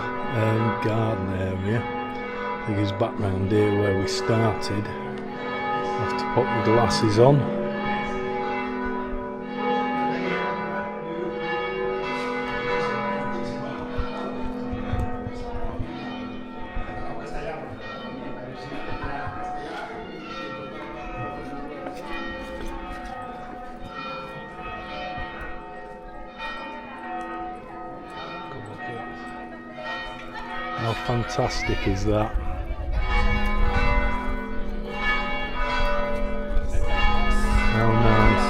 garden area. I think it's back round here where we started. I have to put my glasses on. How fantastic is that? How nice.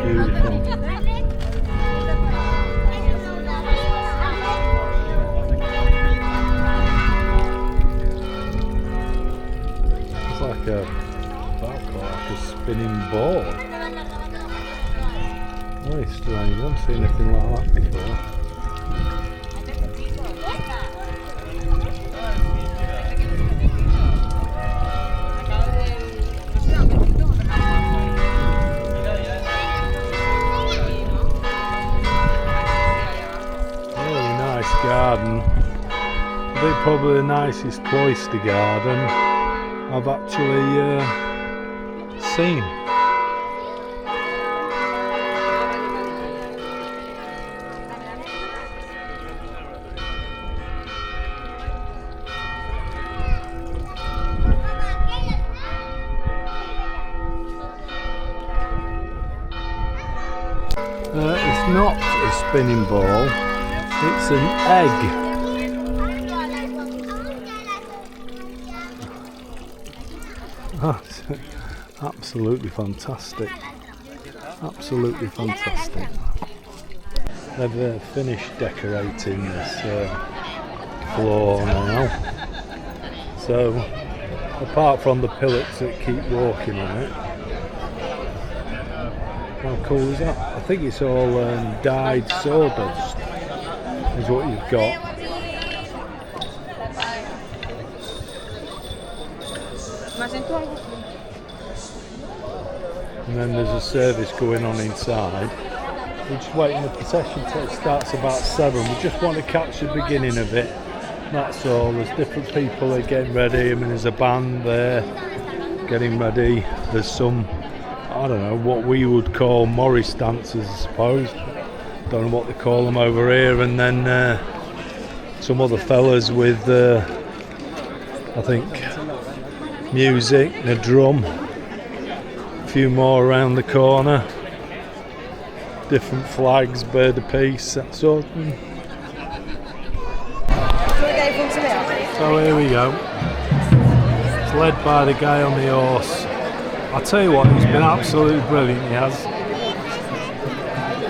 Beautiful. It's like a spinning ball. Very strange, I haven't seen anything like that before. Really nice garden. I think probably the nicest cloister garden I've actually seen. It's not a spinning ball, it's an egg. That's absolutely fantastic. Absolutely fantastic. They've finished decorating this floor now. So, apart from the pillars that keep walking on it, How cool is that? I think it's all dyed sawdust is what you've got. And then there's a service going on inside. We're just waiting the procession till it starts about 7. We just want to catch the beginning of it. That's all. There's different people that are getting ready. I mean, there's a band there getting ready. There's some, I don't know, what we would call Morris dancers, I suppose. Don't know what they call them over here. And then some other fellas with, I think, music and a drum. A few more around the corner. Different flags, bird of peace, that sort of thing. So here we go. It's led by the guy on the horse. I tell you what, he's been absolutely brilliant, he has.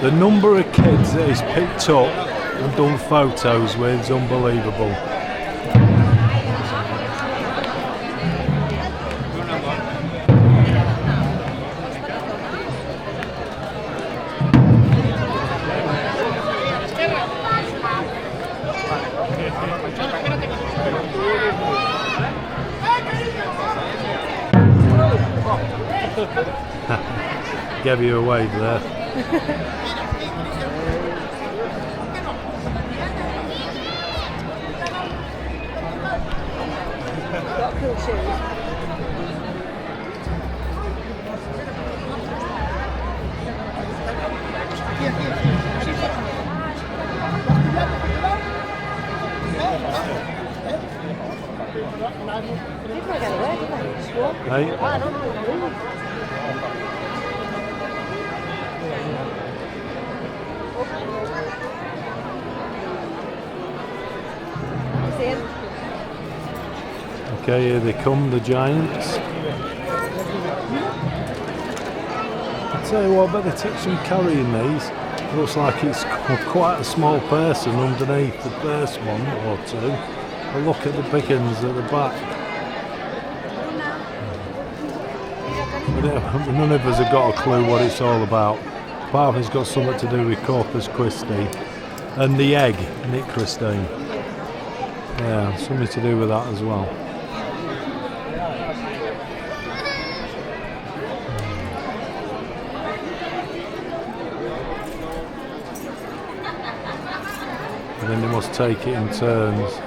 The number of kids that he's picked up and done photos with is unbelievable. Gave you a wave there. Got cool shoes. People are going away, don't they? Hey? I don't know. Okay, here they come, the giants. I tell you what, I bet they take some carrying these. Looks like it's quite a small person underneath the first one or two. But look at the pickings at the back. But none of us have got a clue what it's all about. Apart from it's got something to do with Corpus Christi and the egg, Nick Christine. Yeah, something to do with that as well. And then they must take it in turns.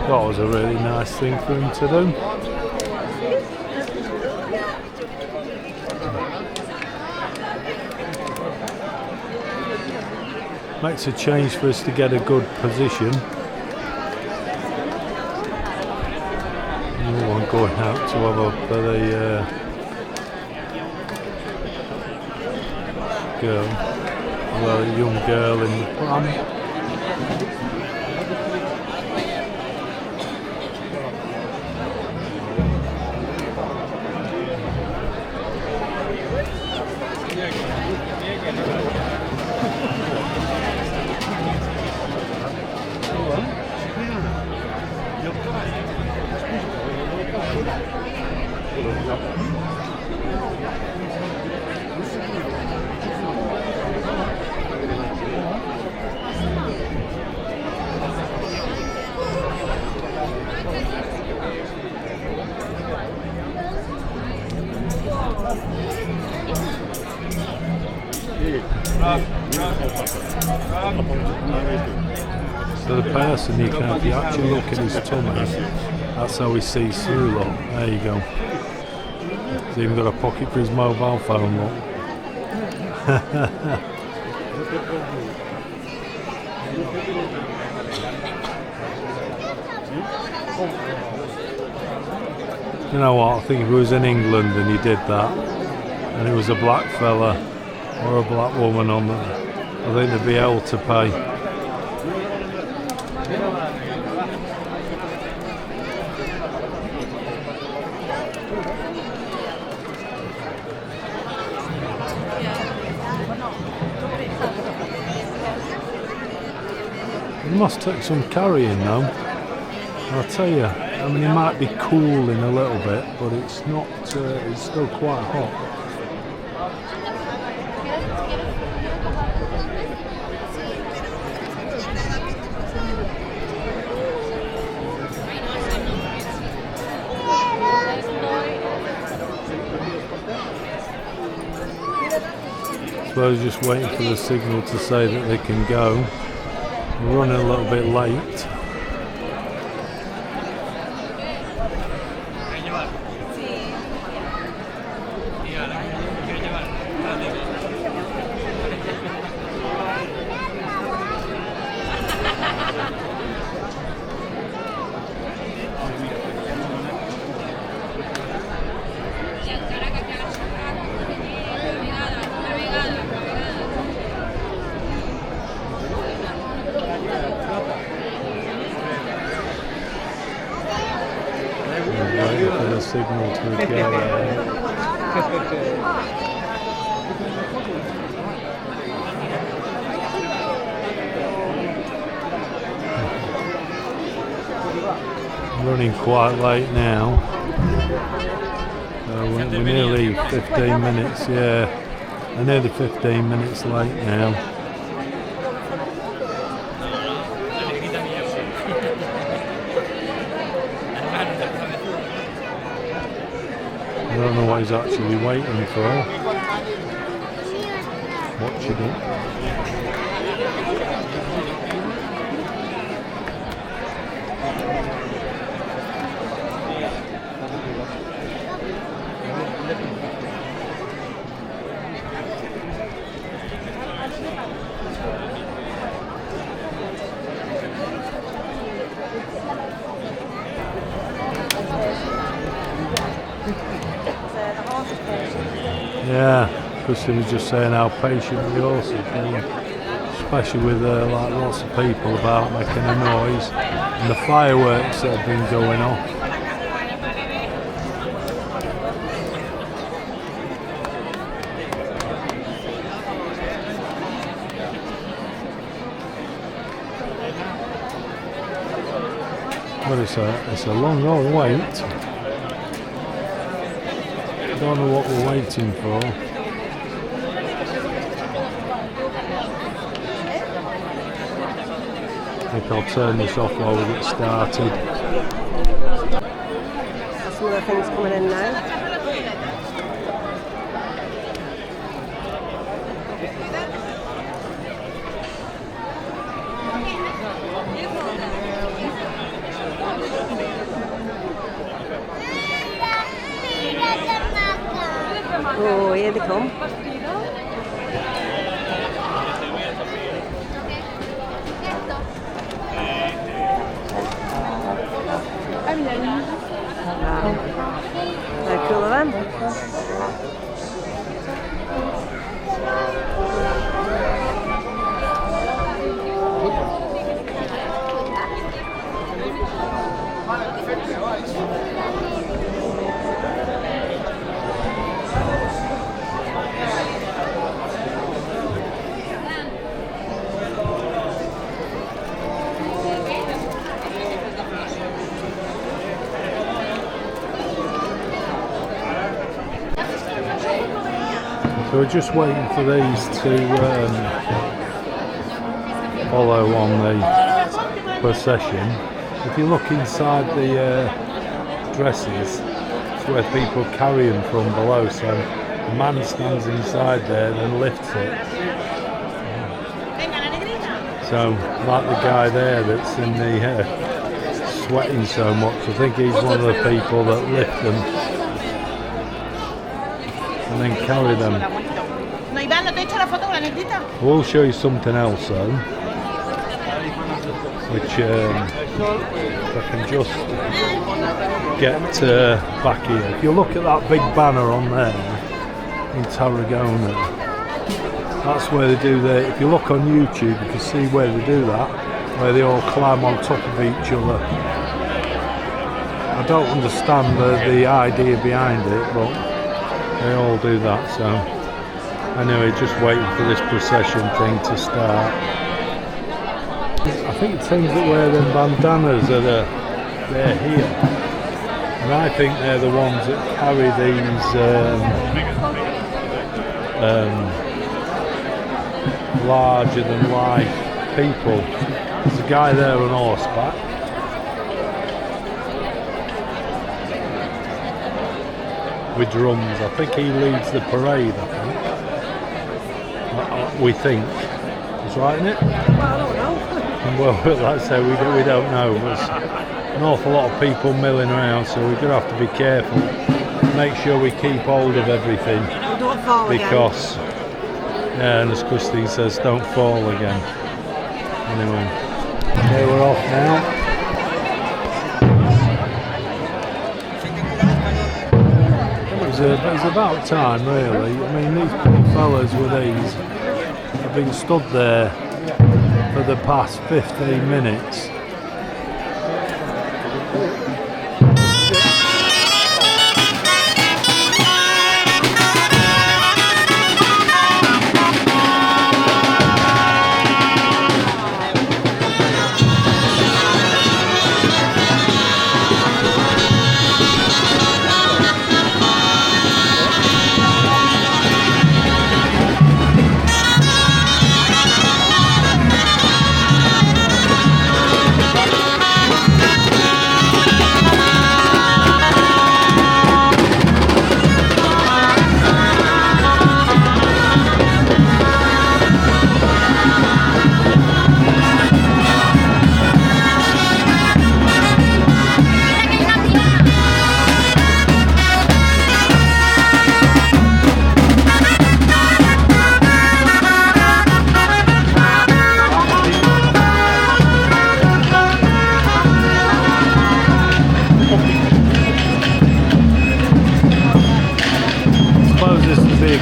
That was a really nice thing for him to do. Makes a change for us to get a good position. No one going out to have a for the girl, well, a young girl in the pram. So the person, you can, if you actually look at his tummy, that's how he sees through, look. There you go. He's even got a pocket for his mobile phone, look. You know what, I think if it was in England and he did that, and it was a black fella or a black woman on there, I think they'd be held to pay. It must take some carrying though. I'll tell you, I mean it might be cooling a little bit, but it's not, it's still quite hot. I suppose just waiting for the signal to say that they can go. We're running a little bit late. Waiting for the signal to go there. Running quite late now. We're nearly 15 minutes, yeah. We're nearly 15 minutes late now. I don't know what he's actually waiting for. Watching it. Yeah, because he was just saying how patient the horse has been, especially with like lots of people about making a noise and the fireworks that have been going off. But it's a long old wait. Don't know what we're waiting for. I think I'll turn this off while we get started. Some of the things coming in now. Oh, here they come. Wow. How cool are them? So we're just waiting for these to follow on the procession. If you look inside the dresses, it's where people carry them from below, so the man stands inside there and lifts it. So like the guy there that's in the sweating so much, I think he's one of the people that lift them and then carry them. We'll show you something else though, which if I can just get back here. If you look at that big banner on there in Tarragona, that's where they do their, if you look on YouTube you can see where they do that, where they all climb on top of each other. I don't understand the idea behind it, but they all do that. So anyway, just waiting for this procession thing to start. I think it seems that where the bandanas are they're here. And I think they're the ones that carry these larger than life people. There's a guy there on horseback. With drums. I think he leads the parade, I think. We think. That's right, isn't it? Well, I don't know. Well, like I say, we don't know. There's an awful lot of people milling around, so we're going to have to be careful. Make sure we keep hold of everything. Don't fall because, yeah, and as Christine says, don't fall again. Anyway, okay, we're off now. It's about time, really. I mean, these poor fellas with these have been stood there for the past 15 minutes.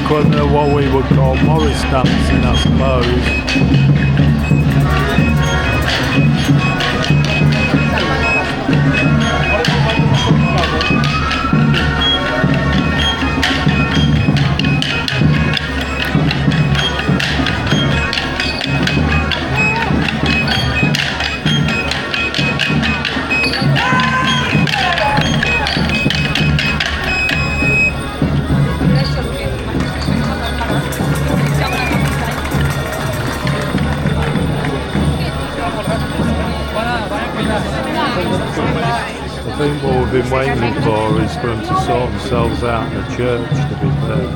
Equivalent of what we would call Morris dancing, I suppose. I think what we've been waiting for is for them to sort themselves out in the church, to be fair.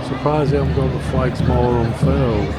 Surprised they haven't got the flags more unfurled.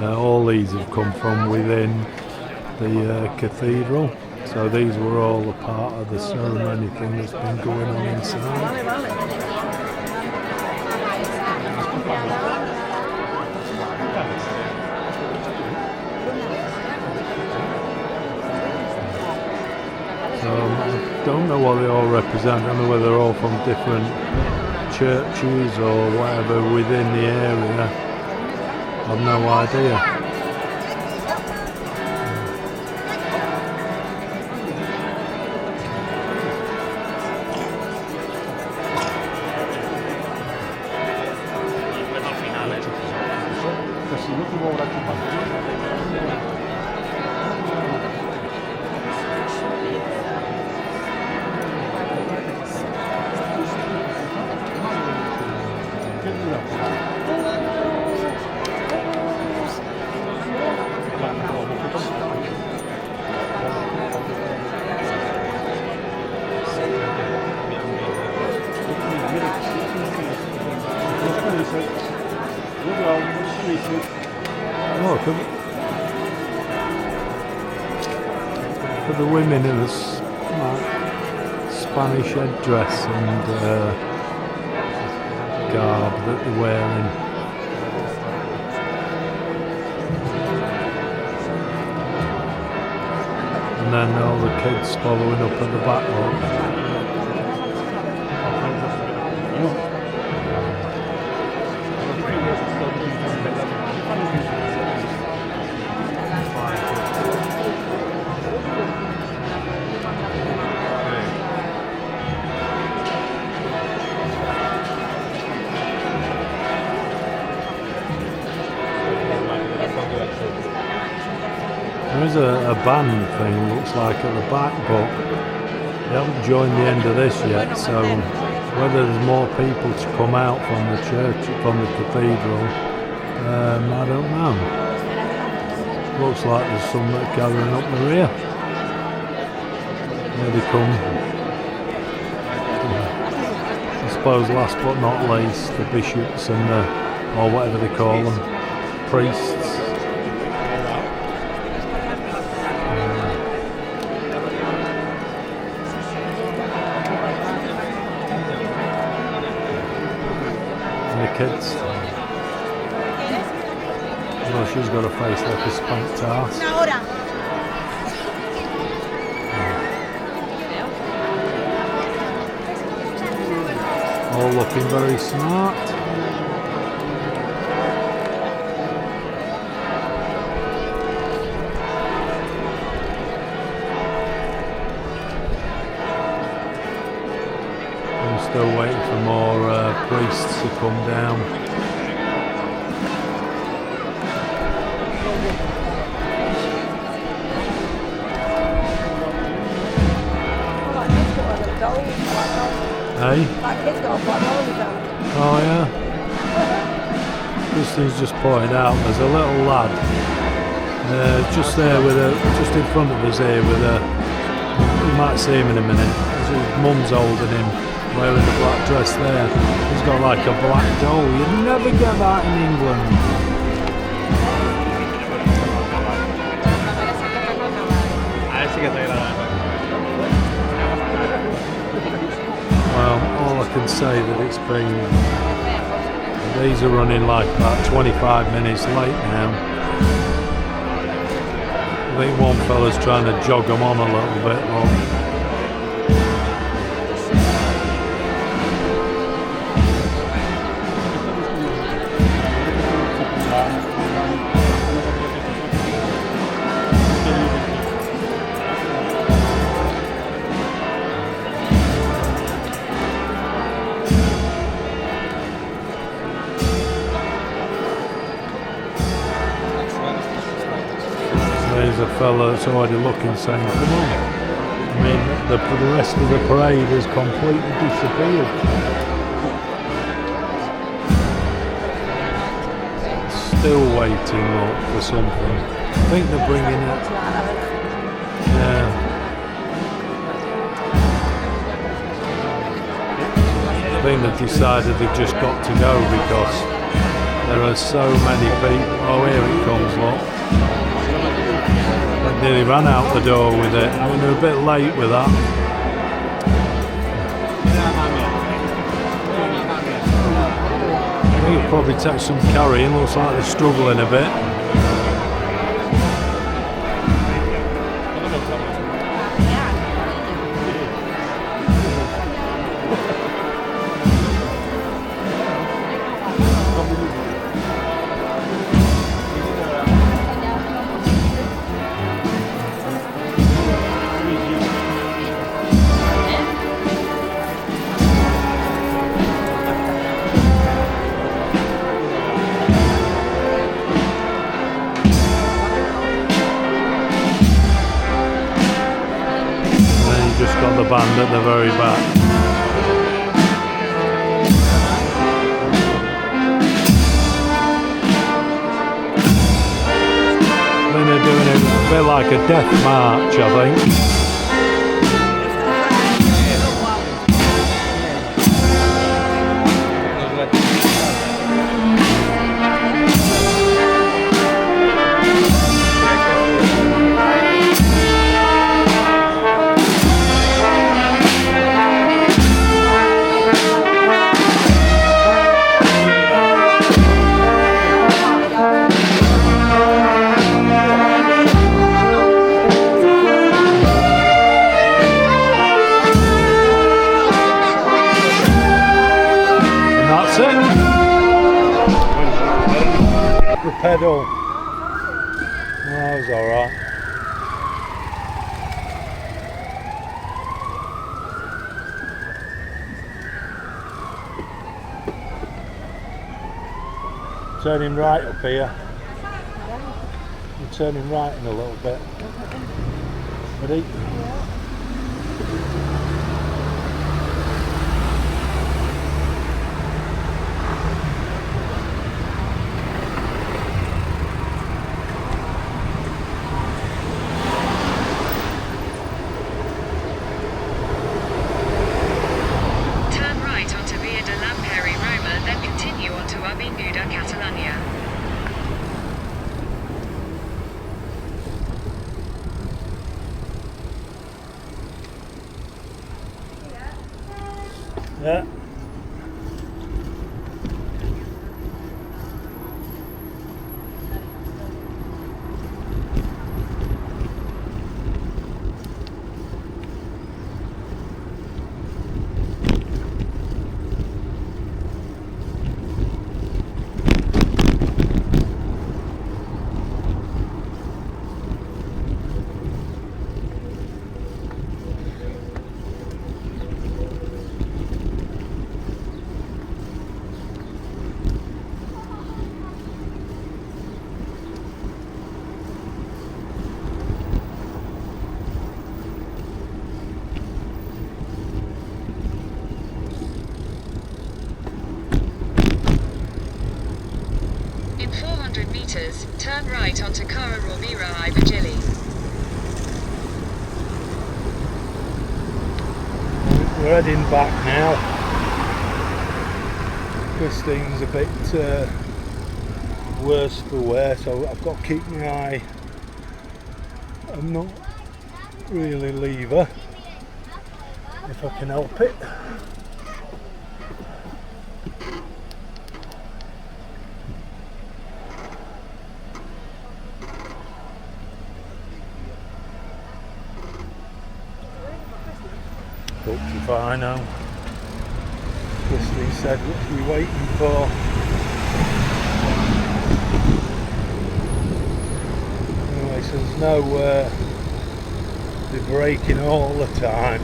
All these have come from within the cathedral, so these were all a part of the ceremony thing that's been going on inside. So I don't know what they all represent. I don't know whether they're all from different churches or whatever within the area. I've no idea. Oh, for the women in this Spanish headdress and garb that they're wearing. And then all the kids following up at the back. There is a band thing, looks like, at the back, but they haven't joined the end of this yet, so whether there's more people to come out from the church, from the cathedral, I don't know. Looks like there's some that are gathering up the rear. Here they come. I suppose last but not least, the bishops and the, or whatever they call them, priests. Kids. Well, she's got a face like a spanked ass. All looking very smart. Still waiting for more priests to come down. Hey? That kid's got a black doll on his hand. Oh yeah? Kristen's just pointed out there's a little lad just there with just in front of us here with you might see him in a minute. His mum's holding him, wearing the black dress there. He's got like a black doll. You'd never get that in England. Well, all I can say that it's been, these are running like about 25 minutes late now. I think one fella's trying to jog them on a little bit. There's a fella that's already looking saying, come on. I mean, the rest of the parade has completely disappeared. Still waiting for something. I think they're bringing it. Yeah. I think they've decided they've just got to go because there are so many people. Oh, here it comes, look. Nearly ran out the door with it. I mean, they're a bit late with that. I think it'll probably take some carrying. Looks like they're struggling a bit. band at the very back. Then they're doing it a bit like a death march, I think. The pedal. No, that was alright. Turning right up here. I'm turning right in a little bit. Ready? Yeah. In 400 meters, turn right onto Cara Rovira I Virgili. We're heading back now. Christine's a bit worse for wear, so I've got to keep my eye and not really leave her if I can help it. If I know. Christine said, what are we waiting for? Anyway, so there's no they're braking all the time.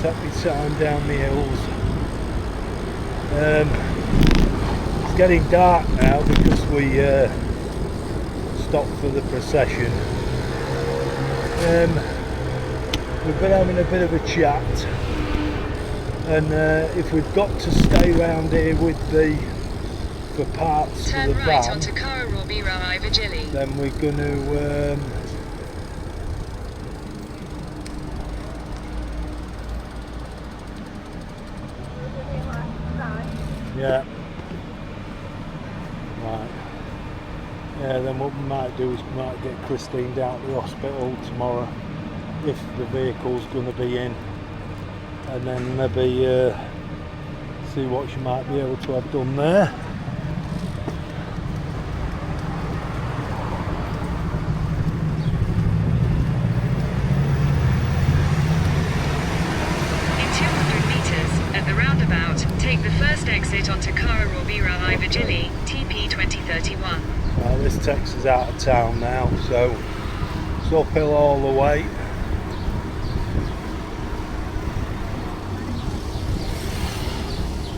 Take me time down the hills. It's getting dark now because we stopped for the procession. We've been having a bit of a chat, and if we've got to stay around here with for parts turn of the right van, onto Cara Rovira I Virgili. then we're going to yeah, right. Yeah, then what we might do is we might get Christine down to the hospital tomorrow if the vehicle's going to be in, and then maybe see what she might be able to have done there. In 200 meters, at the roundabout, take the first exit onto Cara Rovira I Virgili, TP 2031. Well, this takes us out of town now, so it's uphill all the way.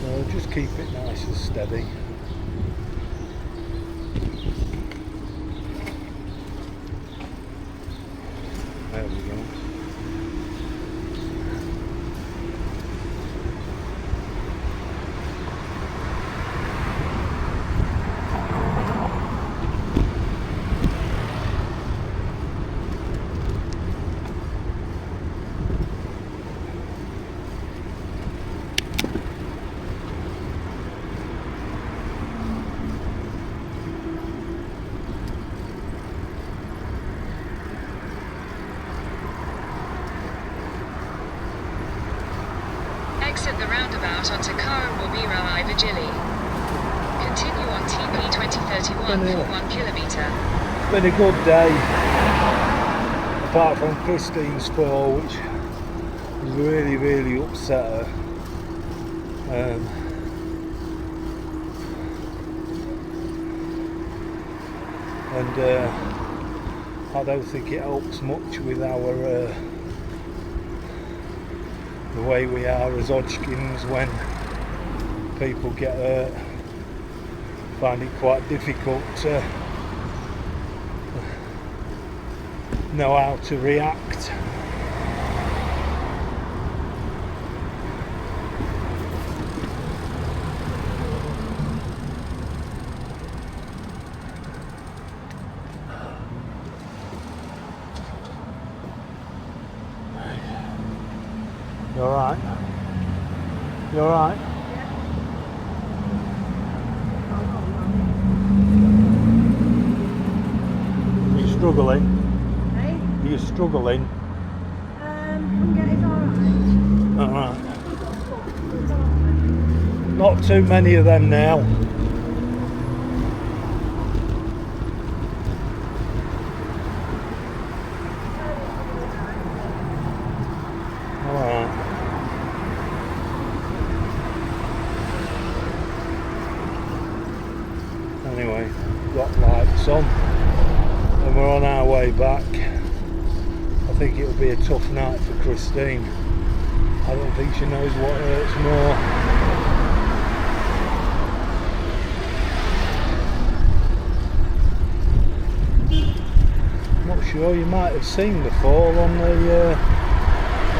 So just keep it nice and steady. There we go. at the roundabout onto Cara Wabira I Vigili. Continue on TP 2031 for 1 kilometre. It's been a good day, apart from Christine's fall, which really, really upset her. I don't think it helps much with our the way we are as Hodgkins when people get hurt. Find it quite difficult to know how to react. You alright? You alright? Are you struggling? Hey? Are you struggling? Come get it alright. Alright. Not too many of them now. Alright. Anyway, got lights on and we're on our way back. I think it'll be a tough night for Christine. I don't think she knows what hurts more. Not sure, you might have seen the fall on the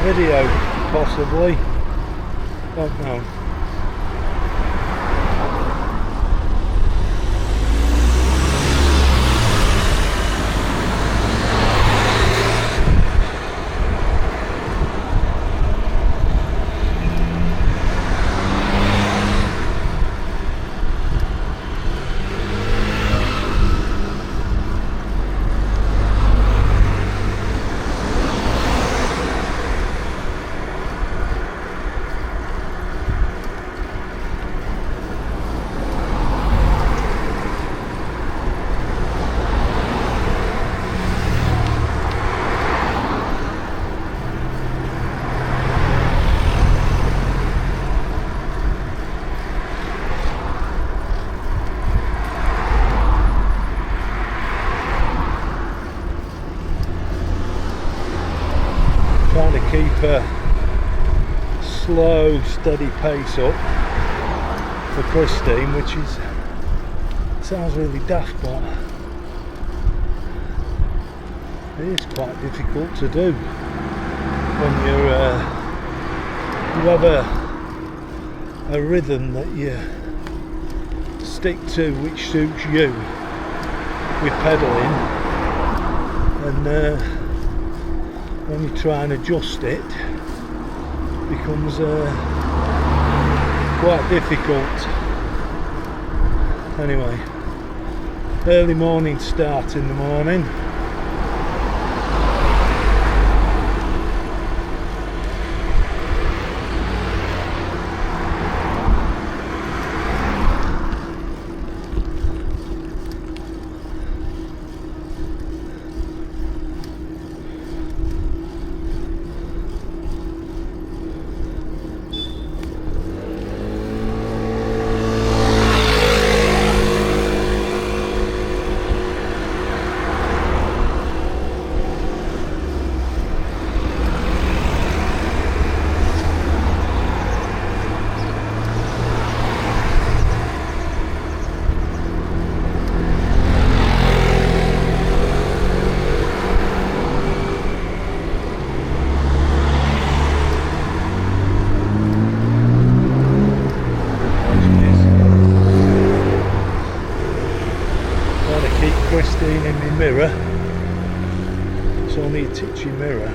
video, possibly. Don't know. Trying to keep a slow, steady pace up for Christine, which is sounds really daft, but it is quite difficult to do when you have a rhythm that you stick to, which suits you with pedalling, and when you try and adjust it, becomes quite difficult. Anyway, early morning start in the morning. Christine in my mirror. It's only a titchy mirror.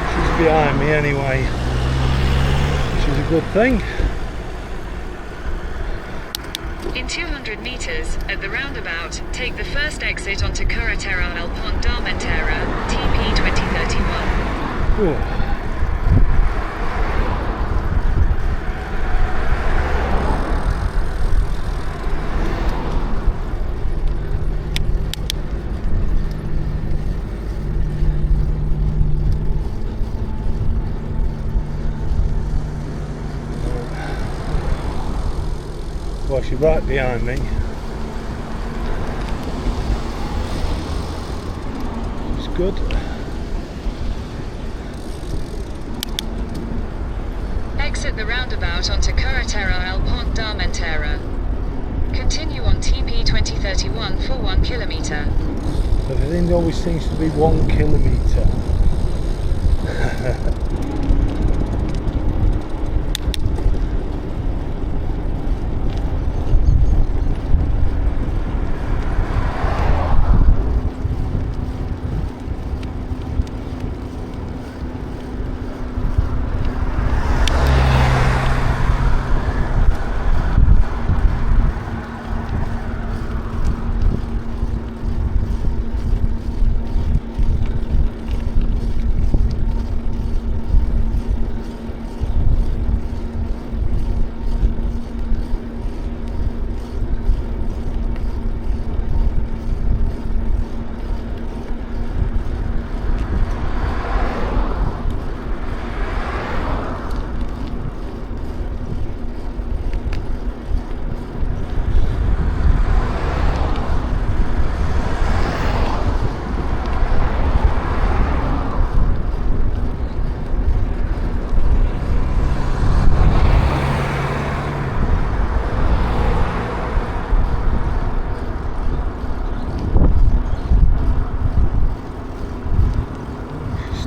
She's behind me anyway, which is a good thing. In In 200 meters, at the roundabout, take the first exit onto Carretera El Pont d'Armentera, TP 2031. Ooh. Well, she's right behind me. It's good. Exit the roundabout onto Carretera El Pont d'Armentera. Continue on TP 2031 for 1 kilometer. Everything always seems to be 1 kilometre.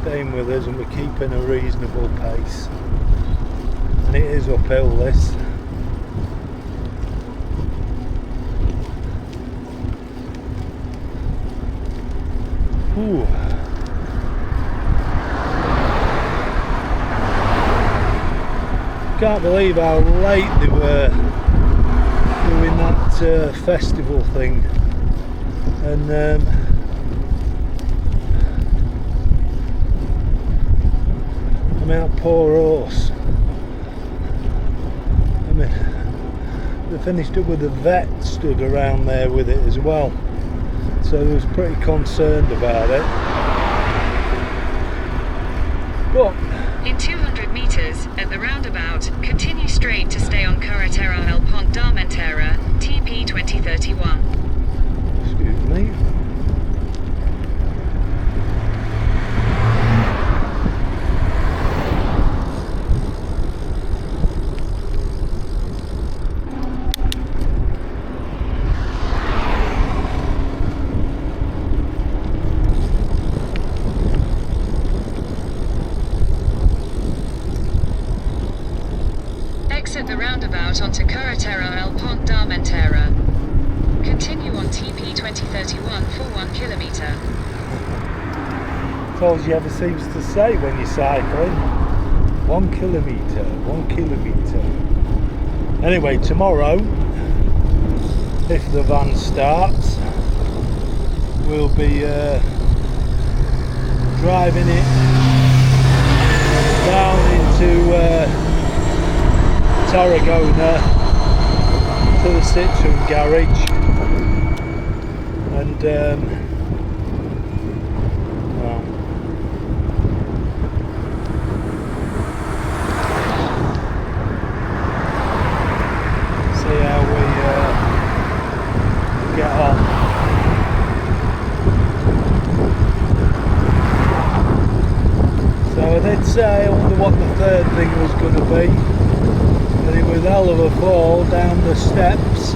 Staying with us and we're keeping a reasonable pace, and it is uphill this. Ooh. Can't believe how late they were doing that festival thing, and I mean, that poor horse. I mean, they finished up with the vet stood around there with it as well, so they was pretty concerned about it. But in 200 meters, at the roundabout, continue straight to stay on Carretera El Pont d'Armentera, TP 2031. excuse me. Exit the roundabout onto Carretera El Pont d'Armentera. Continue on TP 2031 for 1 kilometer. That's all you ever seems to say when you're cycling. 1 kilometre, 1 kilometre. Anyway, tomorrow, if the van starts, we'll be driving it down into Tarragona to the Citroen garage, and well, see how we get on. So I did say I wonder what the third thing was going to be. And it was a hell of a fall down the steps.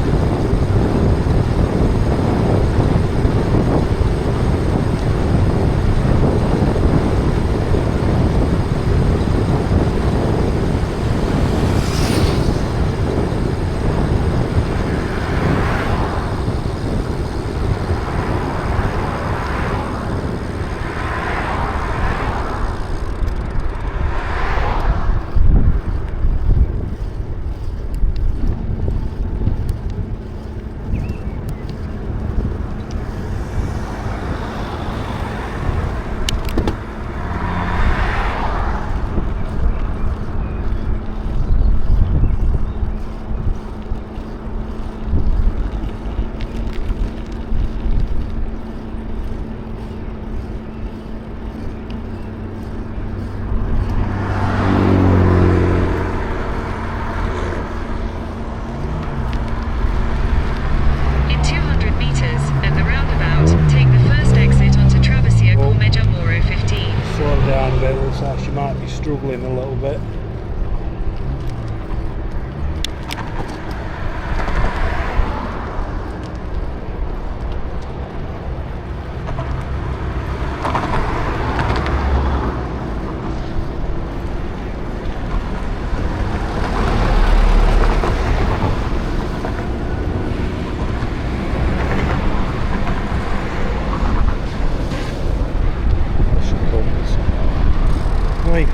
looks like she might be struggling a little bit.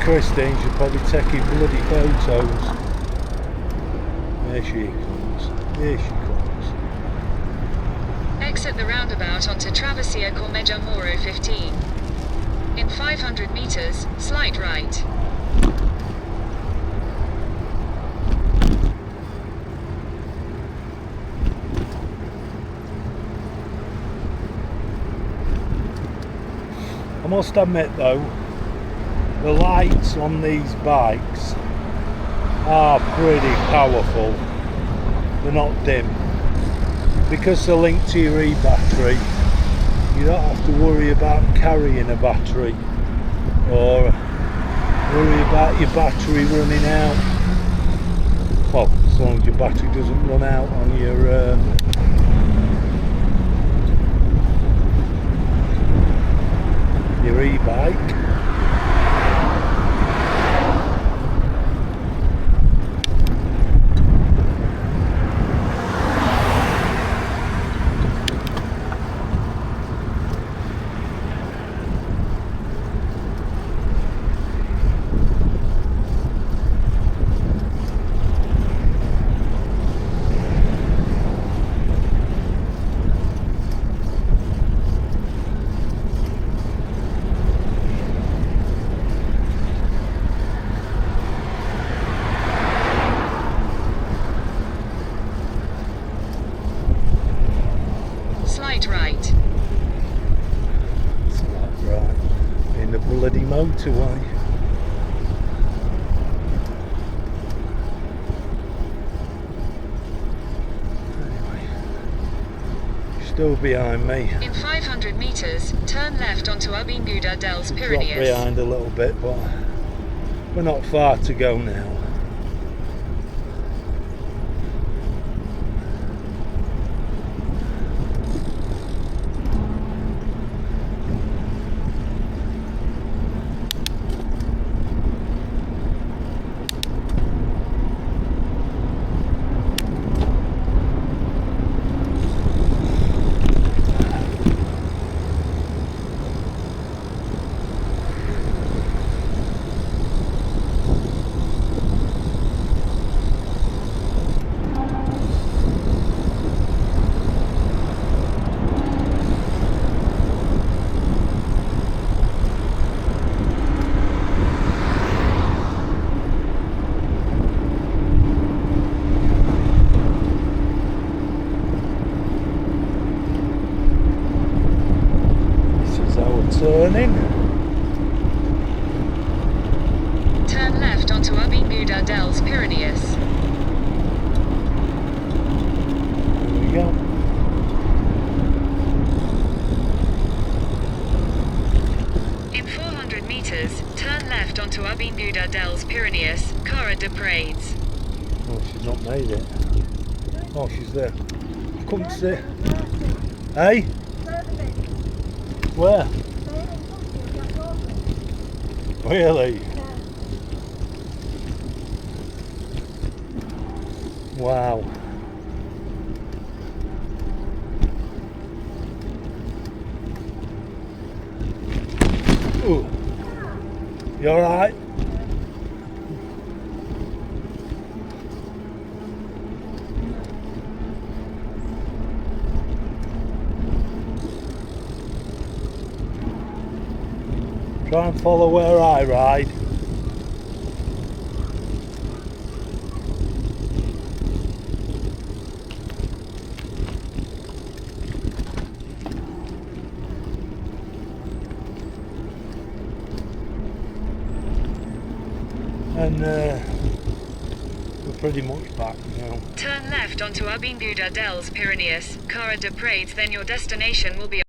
Christine should probably taking bloody photos. There she comes. There she comes. Exit the roundabout onto Travessia Cormeja Moro 15. In 500 meters, slight right. I must admit though, the lights on these bikes are pretty powerful. They're not dim. Because they're linked to your e-battery, you don't have to worry about carrying a battery or worry about your battery running out. Well, as long as your battery doesn't run out on your e-bike. Right. It's not right. In the bloody motorway. Anyway, still behind me. In 500 meters, turn left onto Avinguda dels Drop Pyrenees. behind a little bit, but we're not far to go now. Turning. Turn left onto Avinguda dels Pyrenees. There we go. In 400 meters, turn left onto Avinguda dels Pyrenees, Cara de Prades. Oh, she's not made it. Oh, she's there. Come see. Hey? Where? Really? Wow. Ooh. You alright? Try and follow where I ride. And we're pretty much back now. Turn left onto Avinguda dels Pyrenees, Cara de Prades, then your destination will be